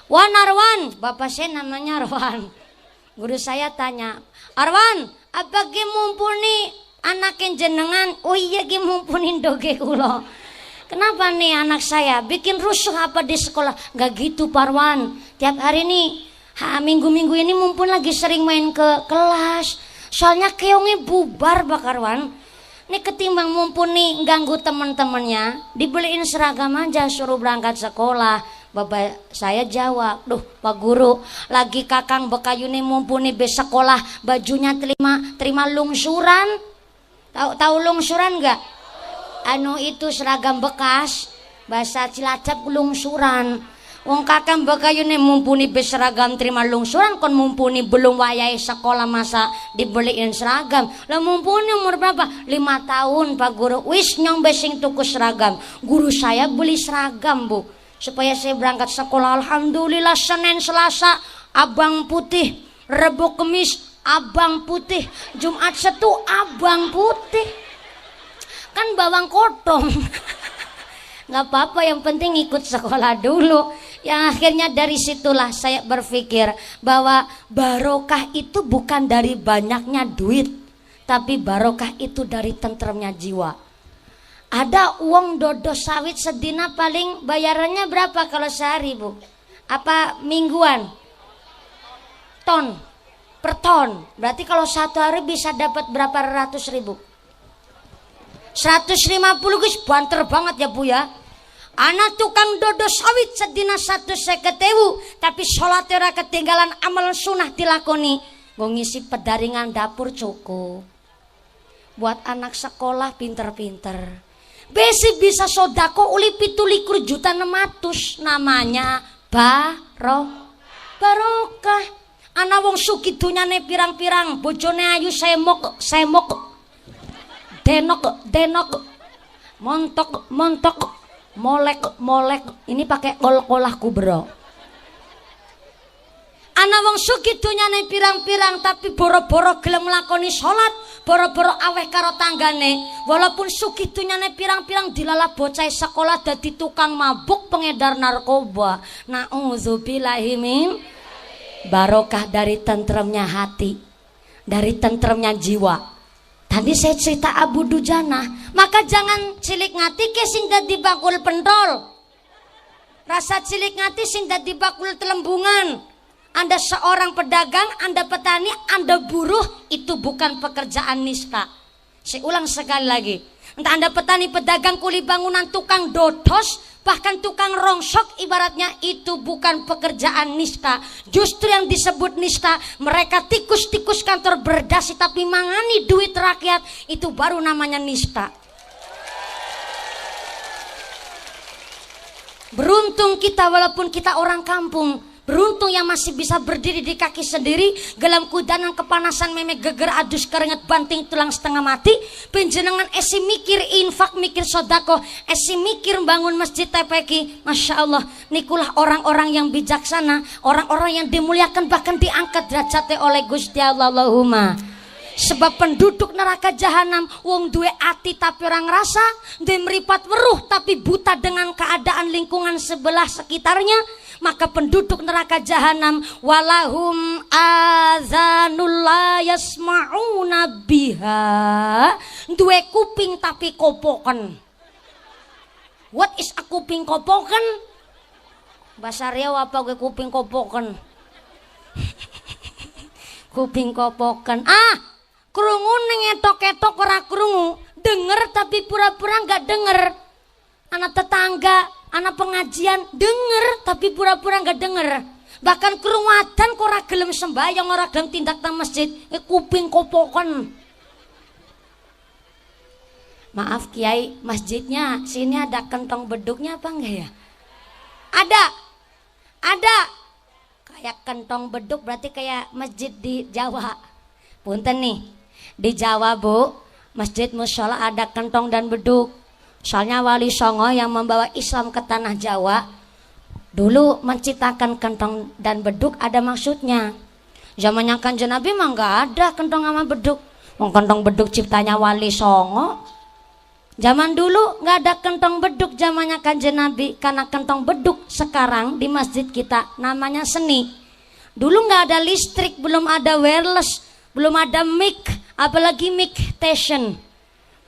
Wan Arwan, bapak saya namanya Arwan. Guru saya tanya, Arwan, apa ge mumpuni anakin jenengan? Oh iya ge mumpunin doge kula. Kenapa nih anak saya bikin rusuh apa di sekolah? Gak gitu Parwan. Tiap hari nih, minggu-minggu ini mumpun lagi sering main ke kelas. Soalnya keongnya bubar Bakarwan. Nih ketimbang mumpuni ganggu teman-temannya, dibeliin seragam aja suruh berangkat sekolah. Bapak saya jawab, duh Pak Guru, lagi kakang Bekayuni mumpuni bes sekolah bajunya terima lungsuran. Tahu lungsuran nggak? Anu itu seragam bekas, bahasa Cilacap lungsuran. Wong kakang Bekayuni mumpuni bes seragam terima lungsuran, kon mumpuni belum wayai sekolah masa dibeliin seragam. Lah mumpuni umur berapa? 5 tahun Pak Guru. Wis nyong besing tuku seragam. Guru saya beli seragam Bu, supaya saya berangkat sekolah. Alhamdulillah Senin Selasa abang putih, Rebo Kemis abang putih, Jumat Setu abang putih. Kan bawang kotong. Nggak apa-apa, yang penting ikut sekolah dulu. Yang akhirnya dari situlah saya berpikir bahwa barokah itu bukan dari banyaknya duit, tapi barokah itu dari tentremnya jiwa. Ada uang dodo sawit sedina paling bayarannya berapa kalau sehari Bu? Apa mingguan? Ton, per ton. Berarti kalau satu hari bisa dapat berapa ratus ribu? 150 guys, banter banget ya Bu ya. Anak tukang dodo sawit sedina 150.000, tapi sholat ora ketinggalan, amal sunah dilakoni. Gue ngisi pedaringan dapur cukup. Buat anak sekolah pinter-pinter. Besi bisa sodako uli 17 juta 600, namanya barokah. barokah. Ana wong sugih donyane pirang-pirang, bojone ayu semok, denok, montok, molek. Ini pakai kol-kolah kubro. Ana wong sugih donyane pirang-pirang tapi boro-boro gelem nglakoni salat, boro-boro aweh karo tanggane. Walaupun sugih donyane pirang-pirang dilalah bocah sekolah dadi tukang mabuk, pengedar narkoba. Nauzubillahi min. Barokah dari tentremnya hati, dari tentremnya jiwa. Tadi saya cerita Abu Dujana, maka jangan cilik ngati ke sing dadi bakul pentol. Rasa cilik ngati sing dadi bakul telembungan. Anda seorang pedagang, Anda petani, Anda buruh, itu bukan pekerjaan nista. Saya ulang sekali lagi. Entah Anda petani, pedagang, kuli bangunan, tukang dodos, bahkan tukang rongsok, ibaratnya itu bukan pekerjaan nista. Justru yang disebut nista, mereka tikus-tikus kantor berdasi tapi mangani duit rakyat, itu baru namanya nista. Beruntung kita walaupun kita orang kampung. Beruntung yang masih bisa berdiri di kaki sendiri, gelam kudanan kepanasan meme geger adus keringet banting tulang setengah mati. Penjenengan esi mikir infak, mikir sodako, esi mikir bangun masjid TPQ. Masya Allah, nikulah orang-orang yang bijaksana, orang-orang yang dimuliakan bahkan diangkat derajatnya oleh Gusti Allah. Allahumma. Sebab penduduk neraka jahanam wong duwe ati tapi orang rasa, duwe meripat weruh tapi buta dengan keadaan lingkungan sebelah sekitarnya. Maka penduduk neraka jahanam walahum azanul la yasma'una biha, duwe kuping tapi kopoken. What is a kuping kopoken? Bahasa Riau apa gue kuping kopoken? Kuping kopoken. Krungu ning etok-etok ora krungu, denger tapi pura-pura enggak denger. Anak tetangga, anak pengajian denger tapi pura-pura enggak denger. Bahkan krungu adzan kok ora gelem sembahyang, ora gelem tindak nang masjid, kuping kopoken. Maaf Kiai, masjidnya sini ada kentong beduknya apa enggak ya? Ada. Kayak kentong beduk berarti kayak masjid di Jawa. Punten nih. Di Jawa Bu, masjid mushola ada kentong dan beduk. Soalnya Wali Songo yang membawa Islam ke tanah Jawa dulu menciptakan kentong dan beduk ada maksudnya. Zamannya Kanjeng Nabi mah nggak ada kentong sama beduk. Kentong beduk ciptanya Wali Songo. Zaman dulu nggak ada kentong beduk zamannya Kanjeng Nabi, karena kentong beduk sekarang di masjid kita namanya seni. Dulu nggak ada listrik, belum ada wireless, belum ada mic, apalagi mic station,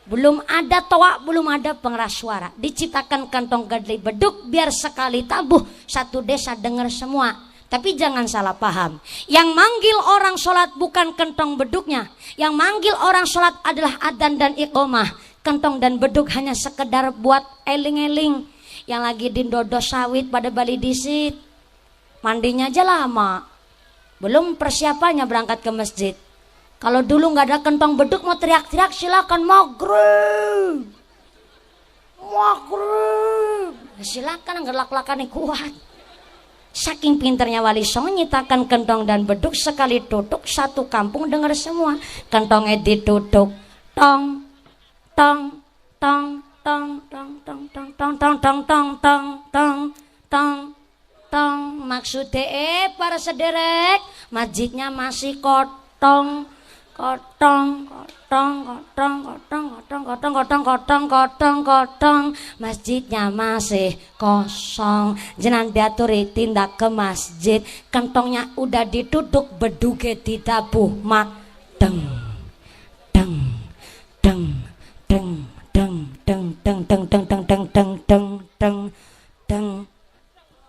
belum ada toa, belum ada pengeras suara. Diciptakan kantong gadai beduk biar sekali tabuh satu desa dengar semua. Tapi jangan salah paham, yang manggil orang sholat bukan kentong beduknya, yang manggil orang sholat adalah adzan dan iqomah. Kentong dan beduk hanya sekedar buat eling-eling. Yang lagi dindodo sawit pada Bali disit, mandinya aja lama, belum persiapannya berangkat ke masjid. Kalau dulu nggak ada kentong beduk mau teriak-teriak silakan maghrib, silakan ngelak-lakan kuat. Saking pinternya Wali Songo nyitakan kentong dan beduk, sekali tutuk satu kampung dengar semua. Kentongnya ditutuk, tong tong tong tong tong tong tong tong tong tong tong tong tong tong tong. Maksudnya para sederek, masjidnya masih kotong kotong kotong kotong kotong kotong kotong kotong kotong kotong kotong, masjidnya masih kosong. Jenang diaturi tindak ke masjid, kantongnya udah ditutup, beduge ditabuh mak deng deng deng deng deng deng deng deng deng deng deng deng deng deng deng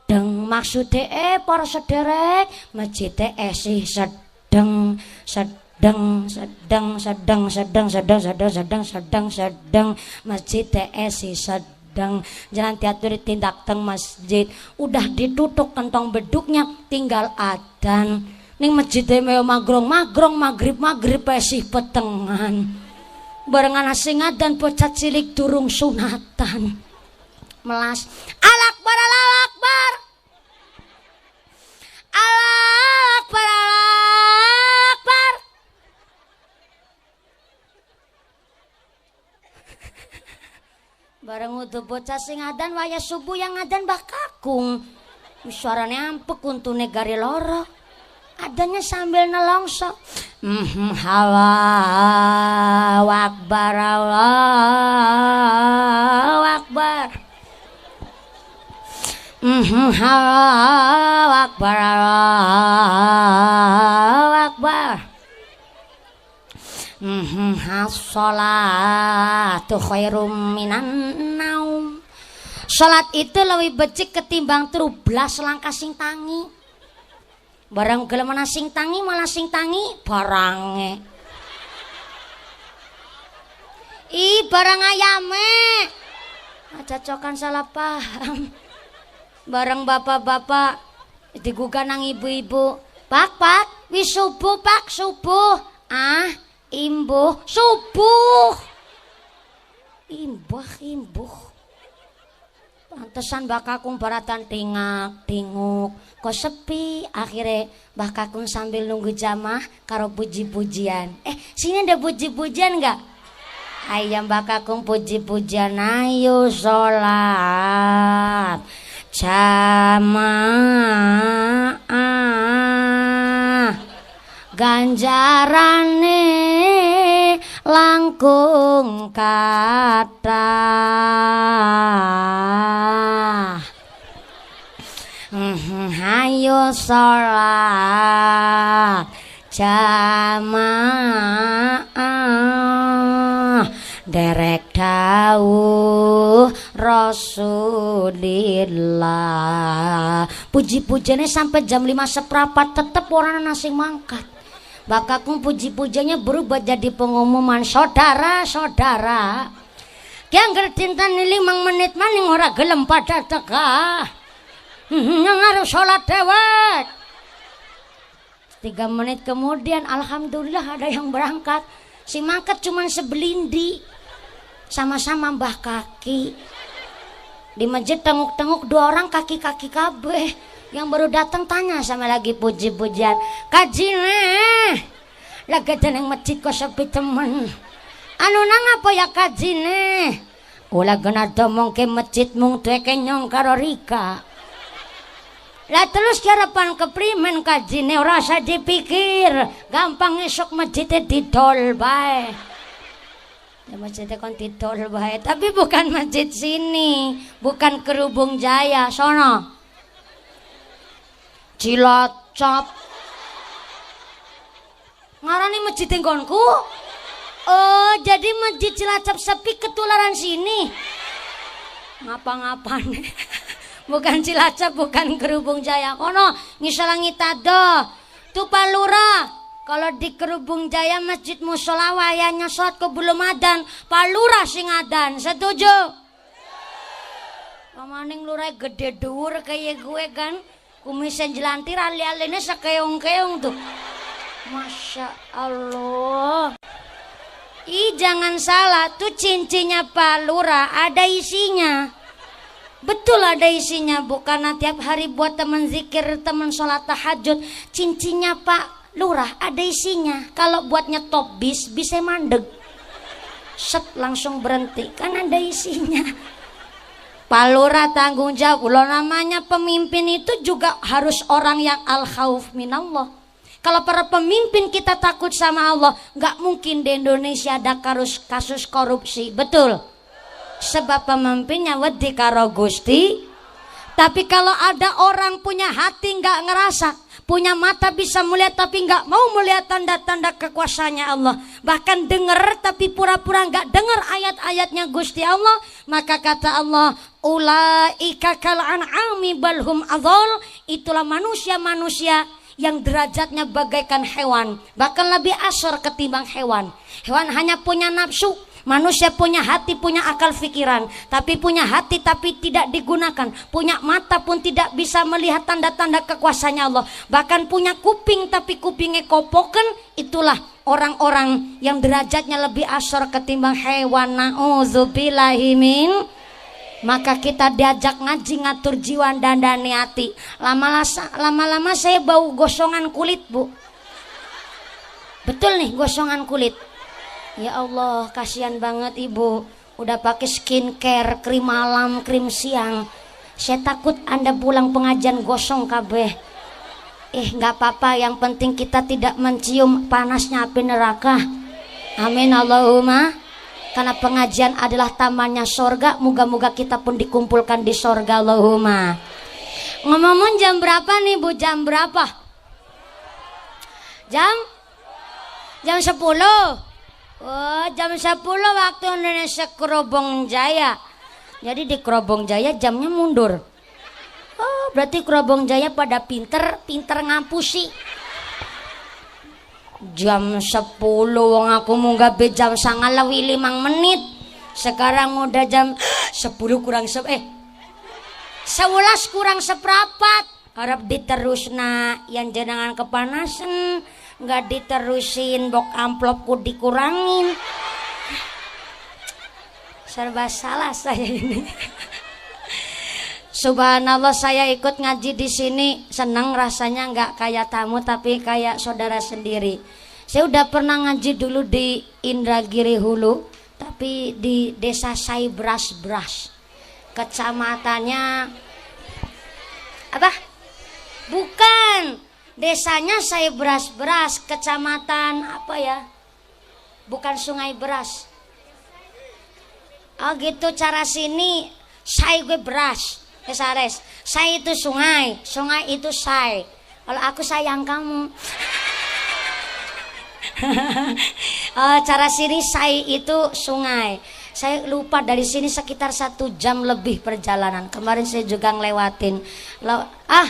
deng. Maksudnya para sederek, masjidnya sih sedeng sedeng sedeng sedeng sedeng sedeng sedeng sedeng sedeng sedeng, masjid sih sedeng. Jangan diatur tindak teng masjid, udah ditutup kantong beduknya, tinggal adzan. Ning masjid meo magrong magrong maghrib maghrib sih petengan. Barengan asing adzan bocah cilik durung sunatan. Melas. Allahu Akbar, Allahu Akbar. Allah Bareng utuh bocah sing adan waya subuh yang adan Mbah Kakung. Suarane ampek untune gari loro. Adanya sambil nelongso. Allahu Akbar, Allahu Akbar. Allahu Akbar, Allahu Akbar. As-sholatu khairum minan naum. Salat itu lebih becik ketimbang 13 langkah sing tangi. Barang gelem ana sing tangi malah sing tangi barange. Barang ayame. Cocokan salah paham. Bareng bapak-bapak digugah nang ibu-ibu. Pak, wis subuh Pak, subuh. Imbuh, subuh. Imbuh. Pantesan Mbah Kakung baratan tinguk kok sepi. Akhirnya Mbah Kakung sambil nunggu jamaah karo puji-pujian. Sini ada puji-pujian enggak? Ayo Mbah Kakung puji-pujian. Ayo sholat jamaah ganjarane langkung kathah. Ayo sholat jamaah derek dawuh Rasulillah. Puji-pujiannya sampai jam 5:15 tetep orang nasi mangkat. Mbah Kakung puji-pujiannya berubah jadi pengumuman. Saudara-saudara, ki angger tintani 5 menit maning ora gelem pada teka. Ngaruh sholat dewek. 3 menit kemudian alhamdulillah ada yang berangkat. Si mangkat cuman sebelindi. Sama-sama Mbah Kaki. Di masjid tenguk-tenguk 2 orang kaki-kaki kabeh. Yang baru datang tanya sama lagi puji-pujian. Kajine lagi teneng masjid kok sepi temen. Anu nang apa ya kajine? Ulah gena domong ke masjid mung tuwe kenyong karo Rika. Lah terus harapan keprimen kajine ora usah dipikir. Gampang esok masjidnya didol bae. Ya masjidnya kon didol bae, tapi bukan masjid sini, bukan Kerubung Jaya, sono. Cilacap. Ngarani masjid nggonku. Oh, jadi masjid Cilacap sepi ketularan sini. Ngapa-ngapan. Bukan Cilacap, bukan Kerubung Jaya. Kono ngisalangi tado. Tu Palura. Kalau di Kerubung Jaya masjid mushola wayanya sholat ke belum adan. Palura sing adan. Setuju? Pamaning lurai gede dhuwur kayak gue kan. Kumisnya jelantir ali-alinya sekeong-keong tuh. Masya Allah. Jangan salah, tuh cincinnya Pak Lurah ada isinya. Betul ada isinya, bukan tiap hari buat teman zikir, teman sholat tahajud. Cincinnya Pak Lurah ada isinya. Kalau buat nyetop bis, bisa mandeg. Set langsung berhenti, kan ada isinya. Pak Lurah tanggung jawab. Loh, namanya pemimpin itu juga harus orang yang al-khauf minallah. Kalau para pemimpin kita takut sama Allah, nggak mungkin di Indonesia ada kasus korupsi. Betul? Sebab pemimpinnya wedi karo Gusti. Tapi kalau ada orang punya hati nggak ngerasa, punya mata bisa melihat tapi nggak mau melihat tanda-tanda kekuasaannya Allah, bahkan dengar tapi pura-pura nggak dengar ayat-ayatnya Gusti Allah, maka kata Allah, ulaika kal an'ami balhum adzal. Itulah manusia-manusia yang derajatnya bagaikan hewan, bahkan lebih asor ketimbang hewan. Hewan hanya punya nafsu. Manusia punya hati, punya akal pikiran, tapi punya hati tapi tidak digunakan. Punya mata pun tidak bisa melihat tanda-tanda kekuasaannya Allah. Bahkan punya kuping tapi kupingnya kopoken. Itulah orang-orang yang derajatnya lebih asor ketimbang hewan. Na'udzubillahimin. Maka kita diajak ngaji ngatur jiwa dan hati. Lama-lama saya bau gosongan kulit, Bu. Betul nih, gosongan kulit. Ya Allah, kasihan banget ibu. udah pakai skincare, krim malam, krim siang. Saya takut Anda pulang pengajian gosong kabeh. Nggak apa-apa, yang penting kita tidak mencium panasnya api neraka. Amin Allahumma. Karena pengajian adalah tamannya sorga, moga-moga kita pun dikumpulkan di sorga Allahumma. Ngomong jam berapa nih Bu? Jam berapa? Jam 10. Oh, jam 10 waktu Indonesia Kerobong Jaya. Jadi di Kerobong Jaya jamnya mundur. Oh, berarti Kerobong Jaya pada pinter ngapusi. Jam 10 wong aku munggah be jam 9:05 menit. Sekarang udah jam 10 kurang 11 kurang seperempat. Harap diterusna yang jenengan kepanasan, nggak diterusin bok amplopku dikurangin. Serba salah saya ini. Subhanallah, saya ikut ngaji di sini senang rasanya, nggak kayak tamu tapi kayak saudara sendiri. Saya udah pernah ngaji dulu di Indragiri Hulu, tapi di desa Saibras, kecamatannya apa? Bukan, desanya Saibras, kecamatan apa ya? Bukan Sungai Beras. Oh gitu, cara sini Sai gue beras. Kesares, saya itu sungai itu saya. Kalau aku sayang kamu. Cara sini saya itu sungai. Saya lupa, dari sini sekitar 1 jam lebih perjalanan. Kemarin saya juga ngelewatin. Lala.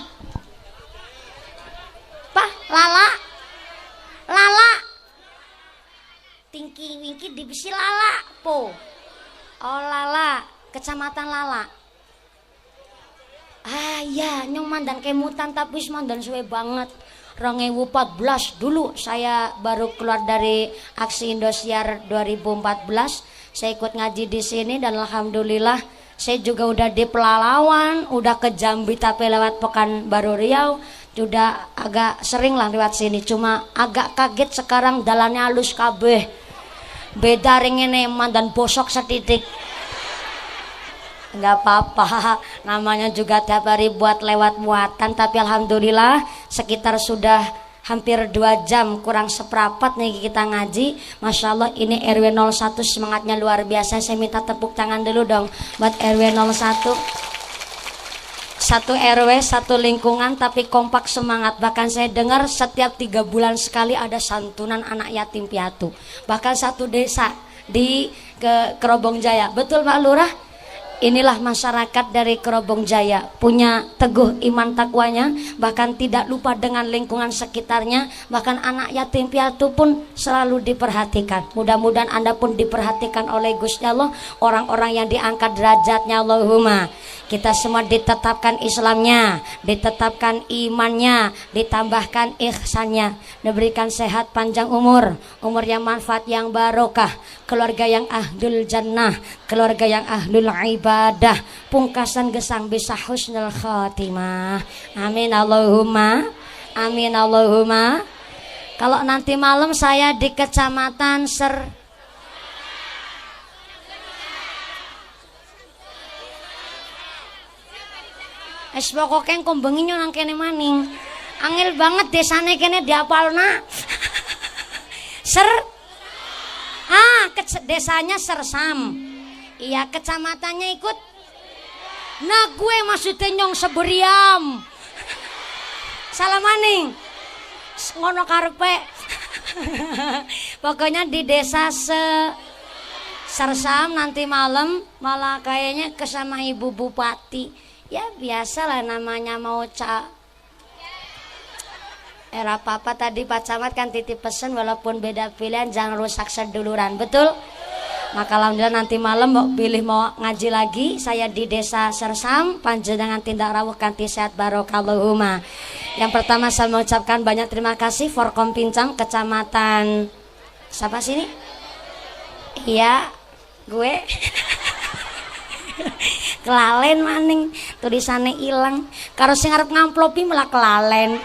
Tingki wingki dibisi Lala po. Oh Lala, kecamatan Lala. Ya, nyong mandan kemutan tapi mandan suwe banget. 2014 dulu saya baru keluar dari aksi Indosiar 2014. Saya ikut ngaji di sini dan alhamdulillah saya juga udah di Pelalawan, udah ke Jambi tapi lewat Pekanbaru Riau, udah agak sering lah lewat sini. Cuma agak kaget sekarang jalannya halus kabeh. Beda ringene mandan bosok setitik. Enggak apa-apa, namanya juga tiap hari buat lewat muatan. Tapi alhamdulillah sekitar sudah hampir 2 jam kurang seperempat nih kita ngaji. Masya Allah, ini RW 01 semangatnya luar biasa. Saya minta tepuk tangan dulu dong buat RW 01. Satu RW, satu lingkungan tapi kompak semangat. Bahkan saya dengar setiap 3 bulan sekali ada santunan anak yatim piatu. Bahkan satu desa di Kerobong Jaya. Betul Pak Lurah? Inilah masyarakat dari Kerobong Jaya, punya teguh iman takwanya, bahkan tidak lupa dengan lingkungan sekitarnya, bahkan anak yatim piatu pun selalu diperhatikan. Mudah-mudahan Anda pun diperhatikan oleh Gusti Allah, orang-orang yang diangkat derajatnya Allahumma. Kita semua ditetapkan Islamnya, ditetapkan imannya, ditambahkan ihsannya, diberikan sehat panjang umur yang manfaat, yang barokah, keluarga yang ahlul jannah, keluarga yang ahlul ibadah, pungkasan gesang bisa husnul khatimah. Amin Allahumma, amin Allahumma. Kalau nanti malam saya di kecamatan pokoknya kombengi nang kene maning. Angel banget desane kene diapalna. Desanya Sersam. Iya, kecamatannya ikut. Nah, gue maksudnya nyong Seberiam. Salah maning. Ngono karepe. Pokoknya di desa Sersam nanti malam malah kayaknya kesama Ibu Bupati. Ya biasalah namanya mau era papa tadi Pak Camat kan titip pesan, walaupun beda pilihan jangan rusak seduluran, betul? Maka alhamdulillah nanti malam mau pilih mau ngaji lagi, saya di desa Sersam, panjenengan tindak rawuh kanthi sehat barokallahumma. Yang pertama saya mengucapkan banyak terima kasih Forkom Pincang, kecamatan siapa sini? Iya, gue. Kelalen maning, tulisannya hilang. Karo sing arep ngamplopi malah kelalen.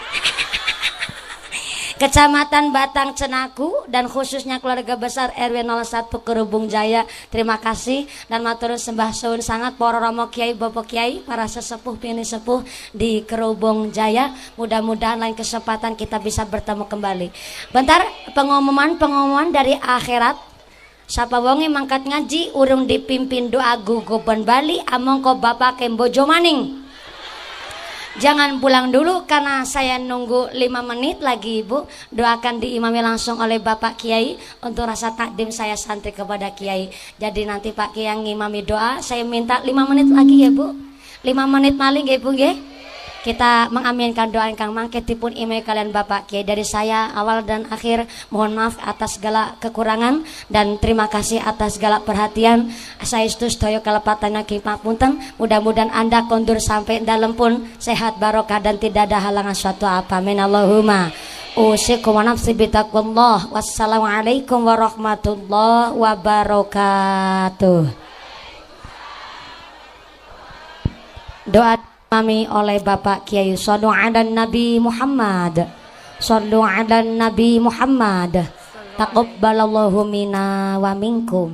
Kecamatan Batang Cenaku dan khususnya keluarga besar RW 01 Kerubung Jaya. Terima kasih dan matur sembah suwun sangat para Romo Kiai, Bapak Kiai, para sesepuh pini sepuh di Kerubung Jaya. Mudah-mudahan lain kesempatan kita bisa bertemu kembali. Bentar pengumuman dari akhirat. Sapa wonge mangkat ngaji urung dipimpin doa guguban Bali among ko Bapak Kembojo maning. Jangan pulang dulu karena saya nunggu 5 menit lagi Ibu. Doakan diimami langsung oleh Bapak Kiai untuk rasa takdim saya santri kepada Kiai. Jadi nanti Pak Kiai yang ngimami doa, saya minta 5 menit lagi ya Bu. 5 menit maling ya Bu nggih. Kita mengaminkan doa ingkang mangke dipun imami kalian Bapak Kiai. Dari saya awal dan akhir mohon maaf atas segala kekurangan dan terima kasih atas segala perhatian. Saestu sedaya kalepatan nggih papunten. Mudah-mudahan Anda kondur sampai dalam pun sehat barokah dan tidak ada halangan suatu apa. Amin Allahumma. Usikum wa nafsi bitaqwallah. Wassalamualaikum warahmatullahi wabarakatuh. Doa Mami oleh Bapak Kiai. Shallu ala Nabi Muhammad. Shallu ala Nabi Muhammad. Taqabbalallahu minna wa minkum.